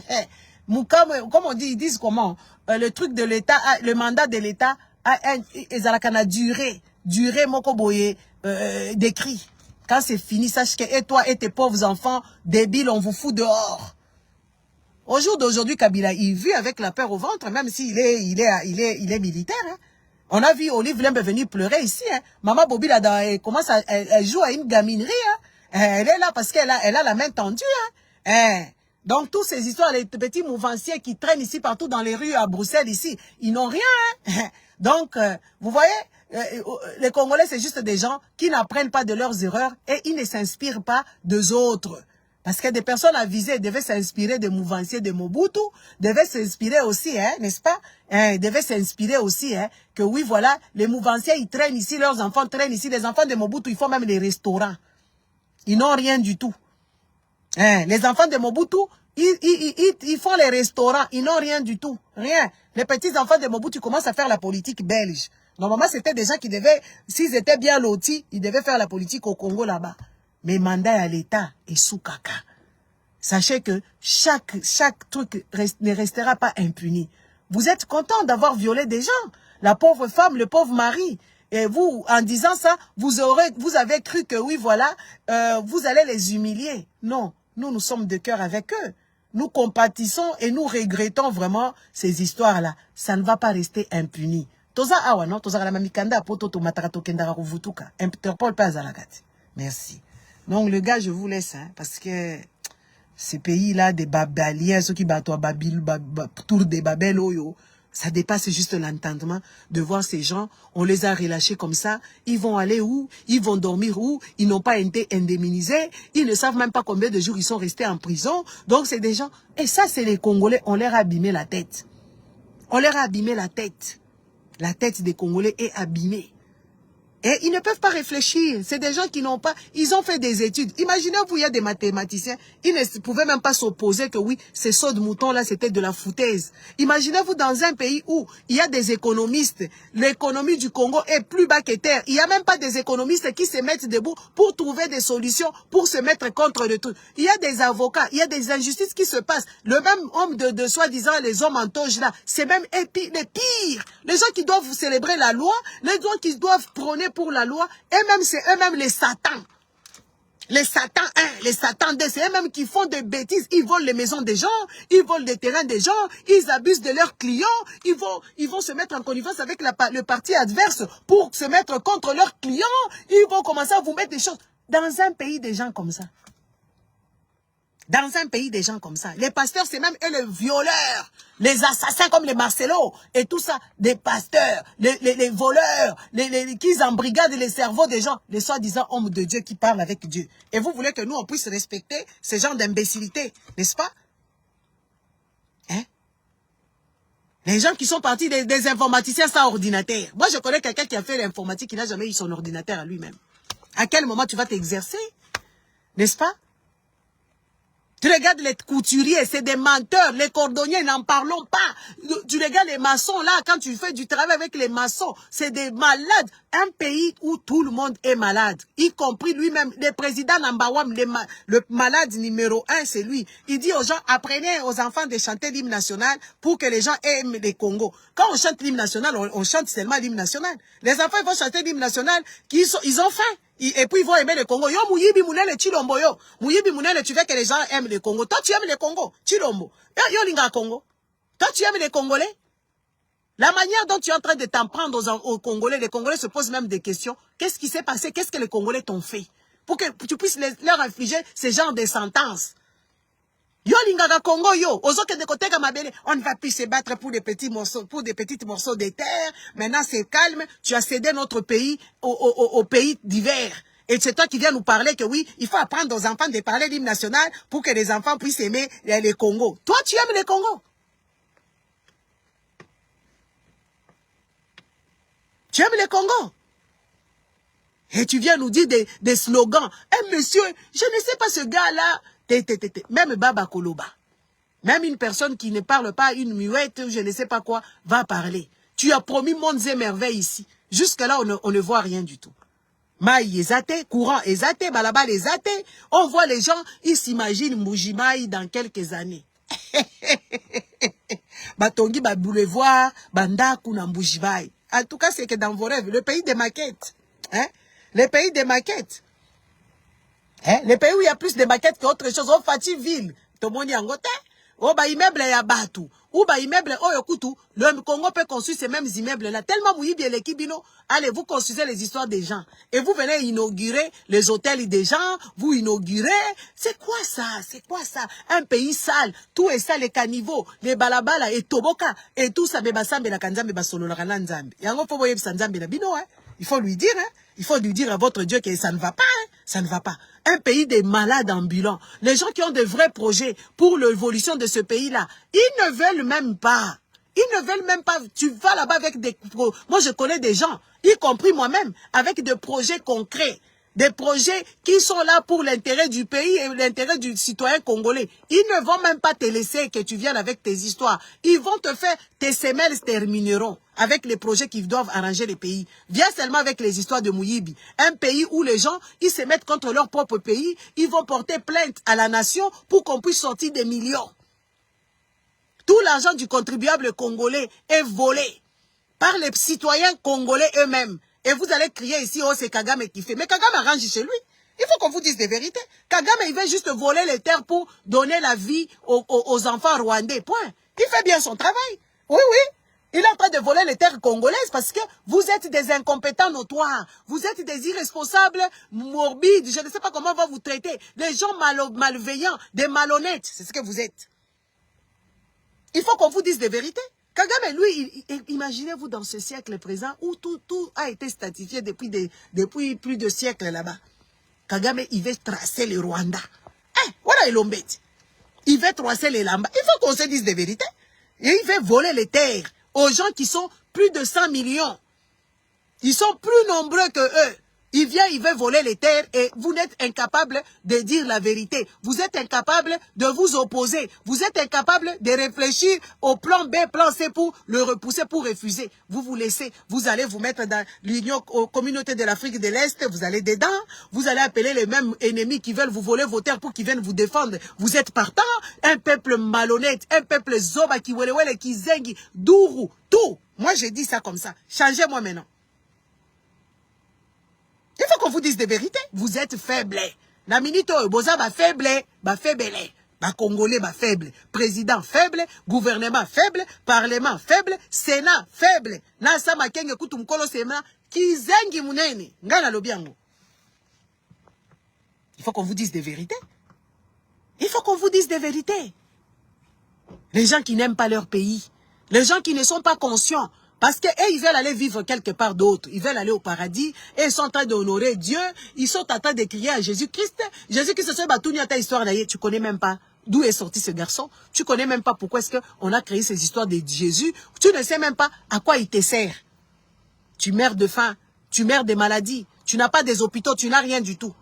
comme on dit, ils disent comment, le truc de l'État, le mandat de l'État, a duré moko boye d'écrit. Quand c'est fini, sache que et toi et tes pauvres enfants débiles, on vous fout dehors. Au jour d'aujourd'hui, Kabila, il vit avec la peur au ventre, même s'il est militaire. Hein. On a vu Olive Lembe venir pleurer ici. Hein. Maman Bobby, elle joue à une gaminerie. Hein. Elle est là parce qu'elle a la main tendue. Hein. Donc, toutes ces histoires, les petits mouvanciers qui traînent ici partout dans les rues à Bruxelles, ici, ils n'ont rien. Hein. Donc, vous voyez, les Congolais, c'est juste des gens qui n'apprennent pas de leurs erreurs et ils ne s'inspirent pas des autres. Parce que des personnes avisées devaient s'inspirer des mouvanciers de Mobutu, devaient s'inspirer aussi, hein, n'est-ce pas? Devaient s'inspirer aussi, hein, que oui, voilà, les mouvanciers, ils traînent ici, leurs enfants traînent ici, les enfants de Mobutu, ils font même les restaurants. Ils n'ont rien du tout. Les enfants de Mobutu, ils font les restaurants, ils n'ont rien du tout. Rien. Les petits enfants de Mobutu commencent à faire la politique belge. Normalement, c'était des gens qui devaient, s'ils étaient bien lotis, ils devaient faire la politique au Congo là-bas. Mais mandat à l'État est sous caca. Sachez que chaque truc ne restera pas impuni. Vous êtes content d'avoir violé des gens. La pauvre femme, le pauvre mari. Et vous, en disant ça, vous avez cru que oui, voilà, vous allez les humilier. Non, nous sommes de cœur avec eux. Nous compatissons et nous regrettons vraiment ces histoires-là. Ça ne va pas rester impuni. Toza awa non, toza la mamikanda poto to matarato kendara kuvutuka. Interpol pas à la gâte. Merci. Donc le gars, je vous laisse, hein, parce que ces pays-là, des babaliens, ceux qui battent tour des babel, ça dépasse juste l'entendement de voir ces gens, on les a relâchés comme ça, ils vont aller où, ils vont dormir où, ils n'ont pas été indemnisés, ils ne savent même pas combien de jours ils sont restés en prison. Donc c'est des gens, et ça c'est les Congolais, on leur a abîmé la tête. On leur a abîmé la tête. La tête des Congolais est abîmée. Et ils ne peuvent pas réfléchir. C'est des gens qui n'ont pas... Ils ont fait des études. Imaginez-vous, il y a des mathématiciens. Ils ne pouvaient même pas s'opposer que oui, ces sauts de moutons-là, c'était de la foutaise. Imaginez-vous dans un pays où il y a des économistes. L'économie du Congo est plus bas que terre. Il n'y a même pas des économistes qui se mettent debout pour trouver des solutions, pour se mettre contre le truc. Il y a des avocats, il y a des injustices qui se passent. Le même homme de soi-disant, les hommes en toge là, c'est même les pires. Les gens qui doivent célébrer la loi, les gens qui doivent prôner pour la loi, et même c'est eux-mêmes les satans. Les satans 1, les satans 2, c'est eux-mêmes qui font des bêtises. Ils volent les maisons des gens, ils volent les terrains des gens, ils abusent de leurs clients, ils vont se mettre en connivence avec le parti adverse pour se mettre contre leurs clients, ils vont commencer à vous mettre des choses. Dans un pays des gens comme ça. Dans un pays des gens comme ça. Les pasteurs, c'est même eux les violeurs, les assassins comme les Marcelo et tout ça. Des pasteurs, les voleurs, qui embrigadent les cerveaux des gens. Les soi-disant hommes de Dieu qui parlent avec Dieu. Et vous voulez que nous, on puisse respecter ce genre d'imbécilité, n'est-ce pas? Hein? Les gens qui sont partis des informaticiens sans ordinateur. Moi, je connais quelqu'un qui a fait l'informatique, qui n'a jamais eu son ordinateur à lui-même. À quel moment tu vas t'exercer? N'est-ce pas? Tu regardes les couturiers, c'est des menteurs. Les cordonniers, n'en parlons pas. Tu regardes les maçons, là, quand tu fais du travail avec les maçons, c'est des malades. Un pays où tout le monde est malade, y compris lui-même. Le président Nambawam, le malade numéro 1, c'est lui. Il dit aux gens, apprenez aux enfants de chanter l'hymne national pour que les gens aiment les Congos. Quand on chante l'hymne national, on chante seulement l'hymne national. Les enfants ils vont chanter l'hymne national, ils ont faim. Et puis ils vont aimer le Congo. Yo, Mouyibi Mounele Chilombo, yo. Mouyibi Mounele, tu veux que les gens aiment le Congo. Toi, tu aimes le Congo. Chilombo. Yo, Linga Congo. Toi, tu aimes les Congolais. La manière dont tu es en train de t'en prendre aux Congolais, les Congolais se posent même des questions. Qu'est-ce qui s'est passé? Qu'est-ce que les Congolais t'ont fait? Pour que tu puisses leur infliger ce genre de sentences. Yo, Linga Congo, yo. Ozo que de côté Kamabele, on ne va plus se battre pour des petits morceaux, de terre. Maintenant, c'est calme. Tu as cédé notre pays au pays divers. Et c'est toi qui viens nous parler que oui, il faut apprendre aux enfants de parler l'hymne national pour que les enfants puissent aimer les Congos. Toi, tu aimes les Congos. Tu aimes les Congos. Et tu viens nous dire des slogans. Eh monsieur, je ne sais pas ce gars-là. Même Baba Koloba. Même une personne qui ne parle pas, une muette ou je ne sais pas quoi, va parler. Tu as promis mondes et merveilles ici. Jusque-là, on ne voit rien du tout. Maï ezate, courant ezate, balabal ezate. On voit les gens, ils s'imaginent Moujimaï dans quelques années. Batongi, ba boulevard, bandaku na Moujimaï. En tout cas, c'est que dans vos rêves, le pays des maquettes. Hein? Le pays des maquettes. Hein? Le pays où il y a plus de maquettes qu'autre chose. Au Fativille, tout le monde y a un côté. Au ba immeuble ya Batu. Ou ba immeuble Oyokutu. Le Congo peut construire ces mêmes immeubles-là. Tellement vous y bien les Kibino. Allez, vous construisez les histoires des gens. Et vous venez inaugurer les hôtels des gens. Vous inaugurez. C'est quoi ça? C'est quoi ça? Un pays sale. Tout est sale. Les caniveaux, les balabala et Toboka. Et tout ça, beba sambe la kanzambe basolo la kananzambe. Yango faut voyer sanzambe la bino, hein. Il faut lui dire, hein. Il faut lui dire à votre Dieu que ça ne va pas, hein. Ça ne va pas. Un pays des malades ambulants. Les gens qui ont de vrais projets pour l'évolution de ce pays-là, ils ne veulent même pas. Ils ne veulent même pas. Tu vas là-bas avec des... Moi, je connais des gens, y compris moi-même, avec des projets concrets. Des projets qui sont là pour l'intérêt du pays et l'intérêt du citoyen congolais. Ils ne vont même pas te laisser que tu viennes avec tes histoires. Ils vont te faire, tes semelles se termineront avec les projets qui doivent arranger les pays. Viens seulement avec les histoires de Mouyibi. Un pays où les gens, ils se mettent contre leur propre pays. Ils vont porter plainte à la nation pour qu'on puisse sortir des millions. Tout l'argent du contribuable congolais est volé par les citoyens congolais eux-mêmes. Et vous allez crier ici, oh c'est Kagame qui fait. Mais Kagame arrange chez lui. Il faut qu'on vous dise des vérités. Kagame, il veut juste voler les terres pour donner la vie aux enfants rwandais. Point. Il fait bien son travail. Oui, oui. Il est en train de voler les terres congolaises parce que vous êtes des incompétents notoires. Vous êtes des irresponsables morbides. Je ne sais pas comment on va vous traiter. Des gens malveillants, des malhonnêtes. C'est ce que vous êtes. Il faut qu'on vous dise des vérités. Kagame, lui, imaginez-vous dans ce siècle présent où tout a été statifié depuis plus de siècles là-bas. Kagame, il veut tracer le Rwanda. Voilà il l'embête. Il veut tracer les Lamba. Il faut qu'on se dise des vérités. Et il veut voler les terres aux gens qui sont plus de 100 millions. Ils sont plus nombreux que eux. Ils viennent, ils veulent voler les terres et vous n'êtes incapable de dire la vérité. Vous êtes incapable de vous opposer. Vous êtes incapable de réfléchir au plan B, plan C pour le repousser, pour refuser. Vous vous laissez. Vous allez vous mettre dans l'Union, communauté de l'Afrique de l'Est. Vous allez dedans. Vous allez appeler les mêmes ennemis qui veulent vous voler vos terres pour qu'ils viennent vous défendre. Vous êtes partant. Un peuple malhonnête, un peuple zoba qui welewele, qui zengi, dourou, tout. Moi, j'ai dit ça comme ça. Changez-moi maintenant. Il faut qu'on vous dise des vérités. Vous êtes faible. La minute où boza ba faible, ba faible, ba congolais ba faible, président faible, gouvernement faible, parlement faible, sénat faible. Na sama kenge kutu mkolo sema kizengi munene. Ngana lobiango. Il faut qu'on vous dise des vérités. Il faut qu'on vous dise des vérités. Les gens qui n'aiment pas leur pays, les gens qui ne sont pas conscients. Parce qu'ils veulent aller vivre quelque part d'autre. Ils veulent aller au paradis. Et ils sont en train d'honorer Dieu. Ils sont en train de crier à Jésus-Christ. Jésus-Christ, c'est battu ta histoire d'ailleurs. Tu connais même pas d'où est sorti ce garçon. Tu connais même pas pourquoi est-ce qu'on a créé ces histoires de Jésus. Tu ne sais même pas à quoi il te sert. Tu meurs de faim. Tu meurs de maladies. Tu n'as pas des hôpitaux. Tu n'as rien du tout.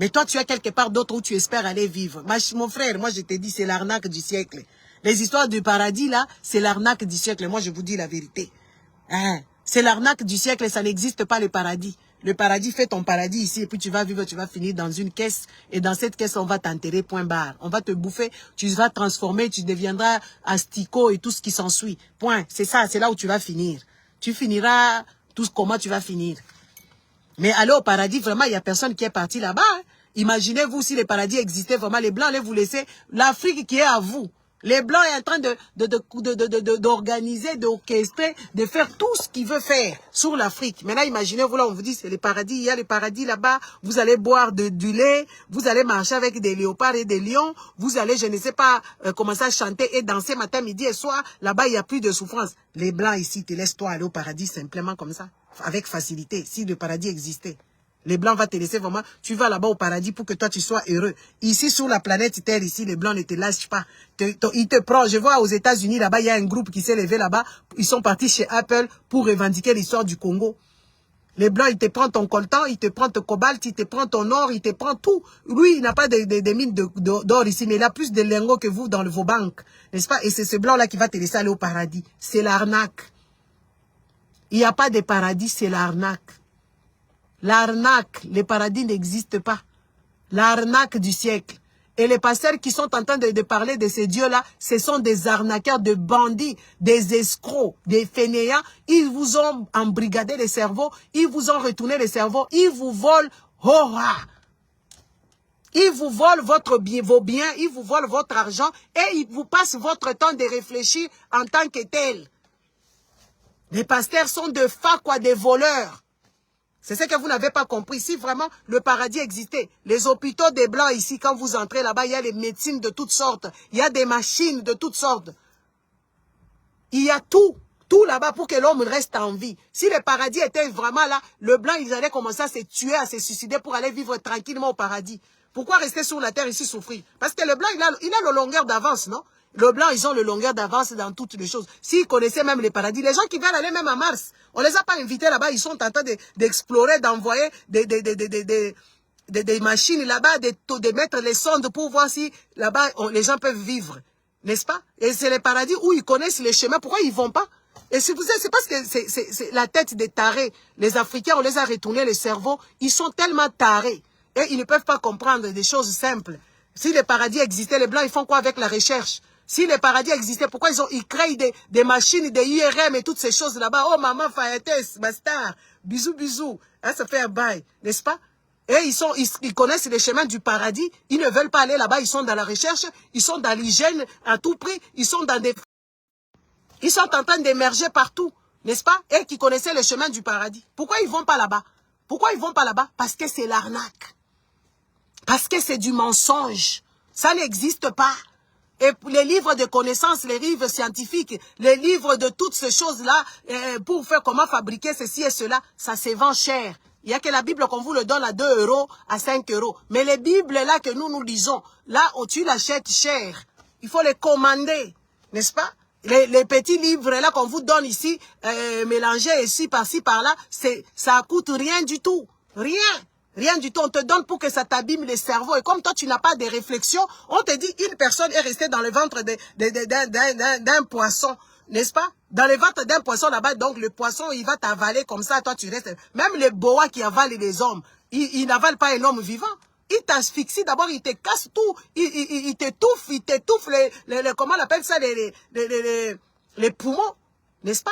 Mais toi, tu as quelque part d'autre où tu espères aller vivre. Mon frère, moi je te dis, c'est l'arnaque du siècle. Les histoires du paradis là, c'est l'arnaque du siècle. Moi je vous dis la vérité. Hein? C'est l'arnaque du siècle et ça n'existe pas le paradis. Le paradis fait ton paradis ici et puis tu vas vivre, tu vas finir dans une caisse et dans cette caisse on va t'enterrer point barre. On va te bouffer, tu vas transformer, tu deviendras asticot et tout ce qui s'ensuit. Point. C'est ça, c'est là où tu vas finir. Tu finiras tout comment tu vas finir. Mais aller au paradis, vraiment, il n'y a personne qui est parti là-bas. Hein? Imaginez-vous si le paradis existait vraiment, les Blancs allaient vous laisser l'Afrique qui est à vous. Les Blancs sont en train d'organiser, d'orchestrer, de faire tout ce qu'ils veulent faire sur l'Afrique. Maintenant, imaginez-vous là, on vous dit, c'est le paradis, il y a le paradis là-bas, vous allez boire du lait, vous allez marcher avec des léopards et des lions, vous allez, je ne sais pas, commencer à chanter et danser matin, midi et soir. Là-bas, il n'y a plus de souffrance. Les Blancs ici, te laissent-toi aller au paradis simplement comme ça, avec facilité, si le paradis existait. Les Blancs vont te laisser vraiment, tu vas là-bas au paradis pour que toi tu sois heureux. Ici sur la planète Terre, ici les Blancs ne te lâchent pas. Ils te prennent, je vois aux États-Unis là-bas, il y a un groupe qui s'est levé là-bas, ils sont partis chez Apple pour revendiquer l'histoire du Congo. Les Blancs, ils te prennent ton coltan, ils te prennent ton cobalt, ils te prennent ton or, ils te prennent tout. Lui, il n'a pas de mines d'or ici, mais il a plus de lingots que vous dans vos banques. N'est-ce pas? Et c'est ce Blanc-là qui va te laisser aller au paradis. C'est l'arnaque. Il n'y a pas de paradis, c'est l'arnaque. L'arnaque, le paradis n'existe pas. L'arnaque du siècle. Et les pasteurs qui sont en train de parler de ces dieux-là, ce sont des arnaqueurs, des bandits, des escrocs, des fainéants. Ils vous ont embrigadé les cerveaux, ils vous ont retourné les cerveaux, ils vous volent, ils vous volent vos biens, ils vous volent votre argent et ils vous passent votre temps de réfléchir en tant que tel. Les pasteurs sont de fakwa, des voleurs. C'est ce que vous n'avez pas compris. Si vraiment le paradis existait, les hôpitaux des Blancs ici, quand vous entrez là-bas, il y a les médecines de toutes sortes. Il y a des machines de toutes sortes. Il y a tout là-bas pour que l'homme reste en vie. Si le paradis était vraiment là, le Blanc, ils allaient commencer à se tuer, à se suicider pour aller vivre tranquillement au paradis. Pourquoi rester sur la terre ici souffrir? Parce que le Blanc, il a le longueur d'avance, non? Le Blanc, ils ont le longueur d'avance dans toutes les choses. S'ils connaissaient même les paradis, les gens qui veulent aller même à Mars, on les a pas invités là-bas, ils sont en train d'explorer, d'envoyer des machines là-bas, de mettre les sondes pour voir si là-bas les gens peuvent vivre. N'est-ce pas? Et c'est les paradis où ils connaissent les chemins. Pourquoi ils vont pas? Et si vous êtes, c'est parce que c'est la tête des tarés. Les Africains, on les a retourné le cerveau. Ils sont tellement tarés. Et ils ne peuvent pas comprendre des choses simples. Si les paradis existaient, les Blancs, ils font quoi avec la recherche? Si les paradis existaient, pourquoi ils créent des machines, des IRM et toutes ces choses là-bas? Oh, maman, Fayetes, Bastar, bisous, bisous. Hein, ça fait un bail, n'est-ce pas? Et ils connaissent les chemins du paradis. Ils ne veulent pas aller là-bas. Ils sont dans la recherche. Ils sont dans l'hygiène à tout prix. Ils sont en train d'émerger partout, n'est-ce pas? Et qui connaissaient le chemin du paradis. Pourquoi ils ne vont pas là-bas? Pourquoi ils ne vont pas là-bas? Parce que c'est l'arnaque. Parce que c'est du mensonge. Ça n'existe pas. Et les livres de connaissances, les livres scientifiques, les livres de toutes ces choses-là, pour faire comment fabriquer ceci et cela, ça se vend cher. Il n'y a que la Bible qu'on vous le donne à 2 €, à 5 €. Mais les Bibles là que nous lisons, là, tu l'achètes cher. Il faut les commander, n'est-ce pas? Les petits livres là qu'on vous donne ici, mélangés ici, par-ci, par-là, ça coûte rien du tout. Rien. Rien du tout. On te donne pour que ça t'abîme le cerveau. Et comme toi, tu n'as pas de réflexion, on te dit une personne est restée dans le ventre d'un poisson. N'est-ce pas? Dans le ventre d'un poisson là-bas, donc le poisson, il va t'avaler comme ça, toi tu restes. Même les boas qui avalent les hommes, ils n'avalent pas un homme vivant. Il t'asphyxie d'abord, il te casse tout, il t'étouffe comment on appelle ça, les poumons, n'est-ce pas?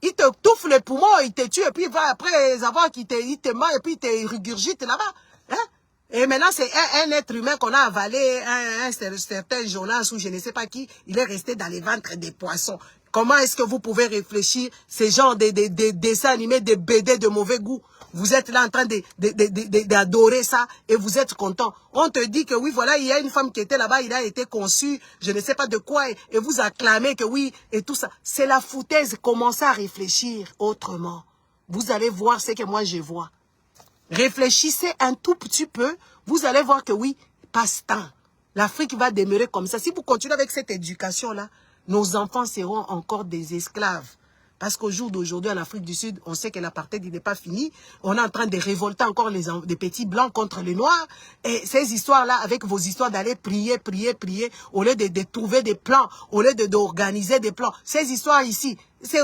Il te touffe les poumons, il te tue, et puis après avoir qu'il te ment, et puis il te régurgite là-bas. Hein? Et maintenant, c'est un être humain qu'on a avalé, un certain Jonas ou je ne sais pas qui, il est resté dans les ventres des poissons. Comment est-ce que vous pouvez réfléchir ces genres de dessins animés, de BD de mauvais goût? Vous êtes là en train d'adorer ça et vous êtes content. On te dit que oui, voilà, il y a une femme qui était là-bas, il a été conçu, je ne sais pas de quoi, et vous acclamez que oui, et tout ça. C'est la foutaise. Commencez à réfléchir autrement. Vous allez voir ce que moi je vois. Réfléchissez un tout petit peu, vous allez voir que oui, passe-temps. L'Afrique va demeurer comme ça. Si vous continuez avec cette éducation-là, nos enfants seront encore des esclaves. Parce qu'au jour d'aujourd'hui, en Afrique du Sud, on sait que l'apartheid n'est pas fini. On est en train de révolter encore les petits blancs contre les noirs. Et ces histoires-là, avec vos histoires d'aller prier, au lieu de trouver des plans, au lieu d'organiser des plans. Ces histoires ici, c'est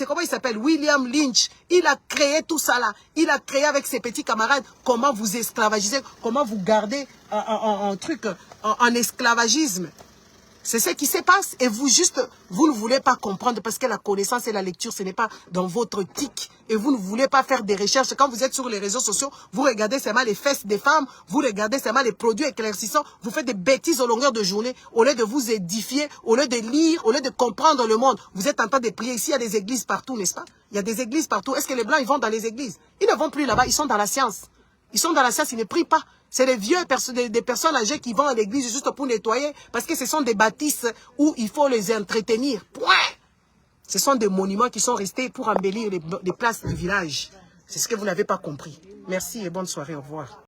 comment il s'appelle? William Lynch. Il a créé tout ça là. Il a créé avec ses petits camarades comment vous esclavagisez, comment vous gardez en esclavagisme. C'est ce qui se passe et vous ne voulez pas comprendre parce que la connaissance et la lecture, ce n'est pas dans votre tic. Et vous ne voulez pas faire des recherches. Quand vous êtes sur les réseaux sociaux, vous regardez seulement les fesses des femmes, vous regardez seulement les produits éclaircissants, vous faites des bêtises au longueur de journée. Au lieu de vous édifier, au lieu de lire, au lieu de comprendre le monde, vous êtes en train de prier. Ici, il y a des églises partout, n'est-ce pas? Il y a des églises partout. Est-ce que les Blancs, ils vont dans les églises? Ils ne vont plus là-bas, ils sont dans la science. Ils sont dans la science, ils ne prient pas. C'est des vieux, des personnes âgées qui vont à l'église juste pour nettoyer parce que ce sont des bâtisses où il faut les entretenir. Point. Ce sont des monuments qui sont restés pour embellir les places du village. C'est ce que vous n'avez pas compris. Merci et bonne soirée. Au revoir.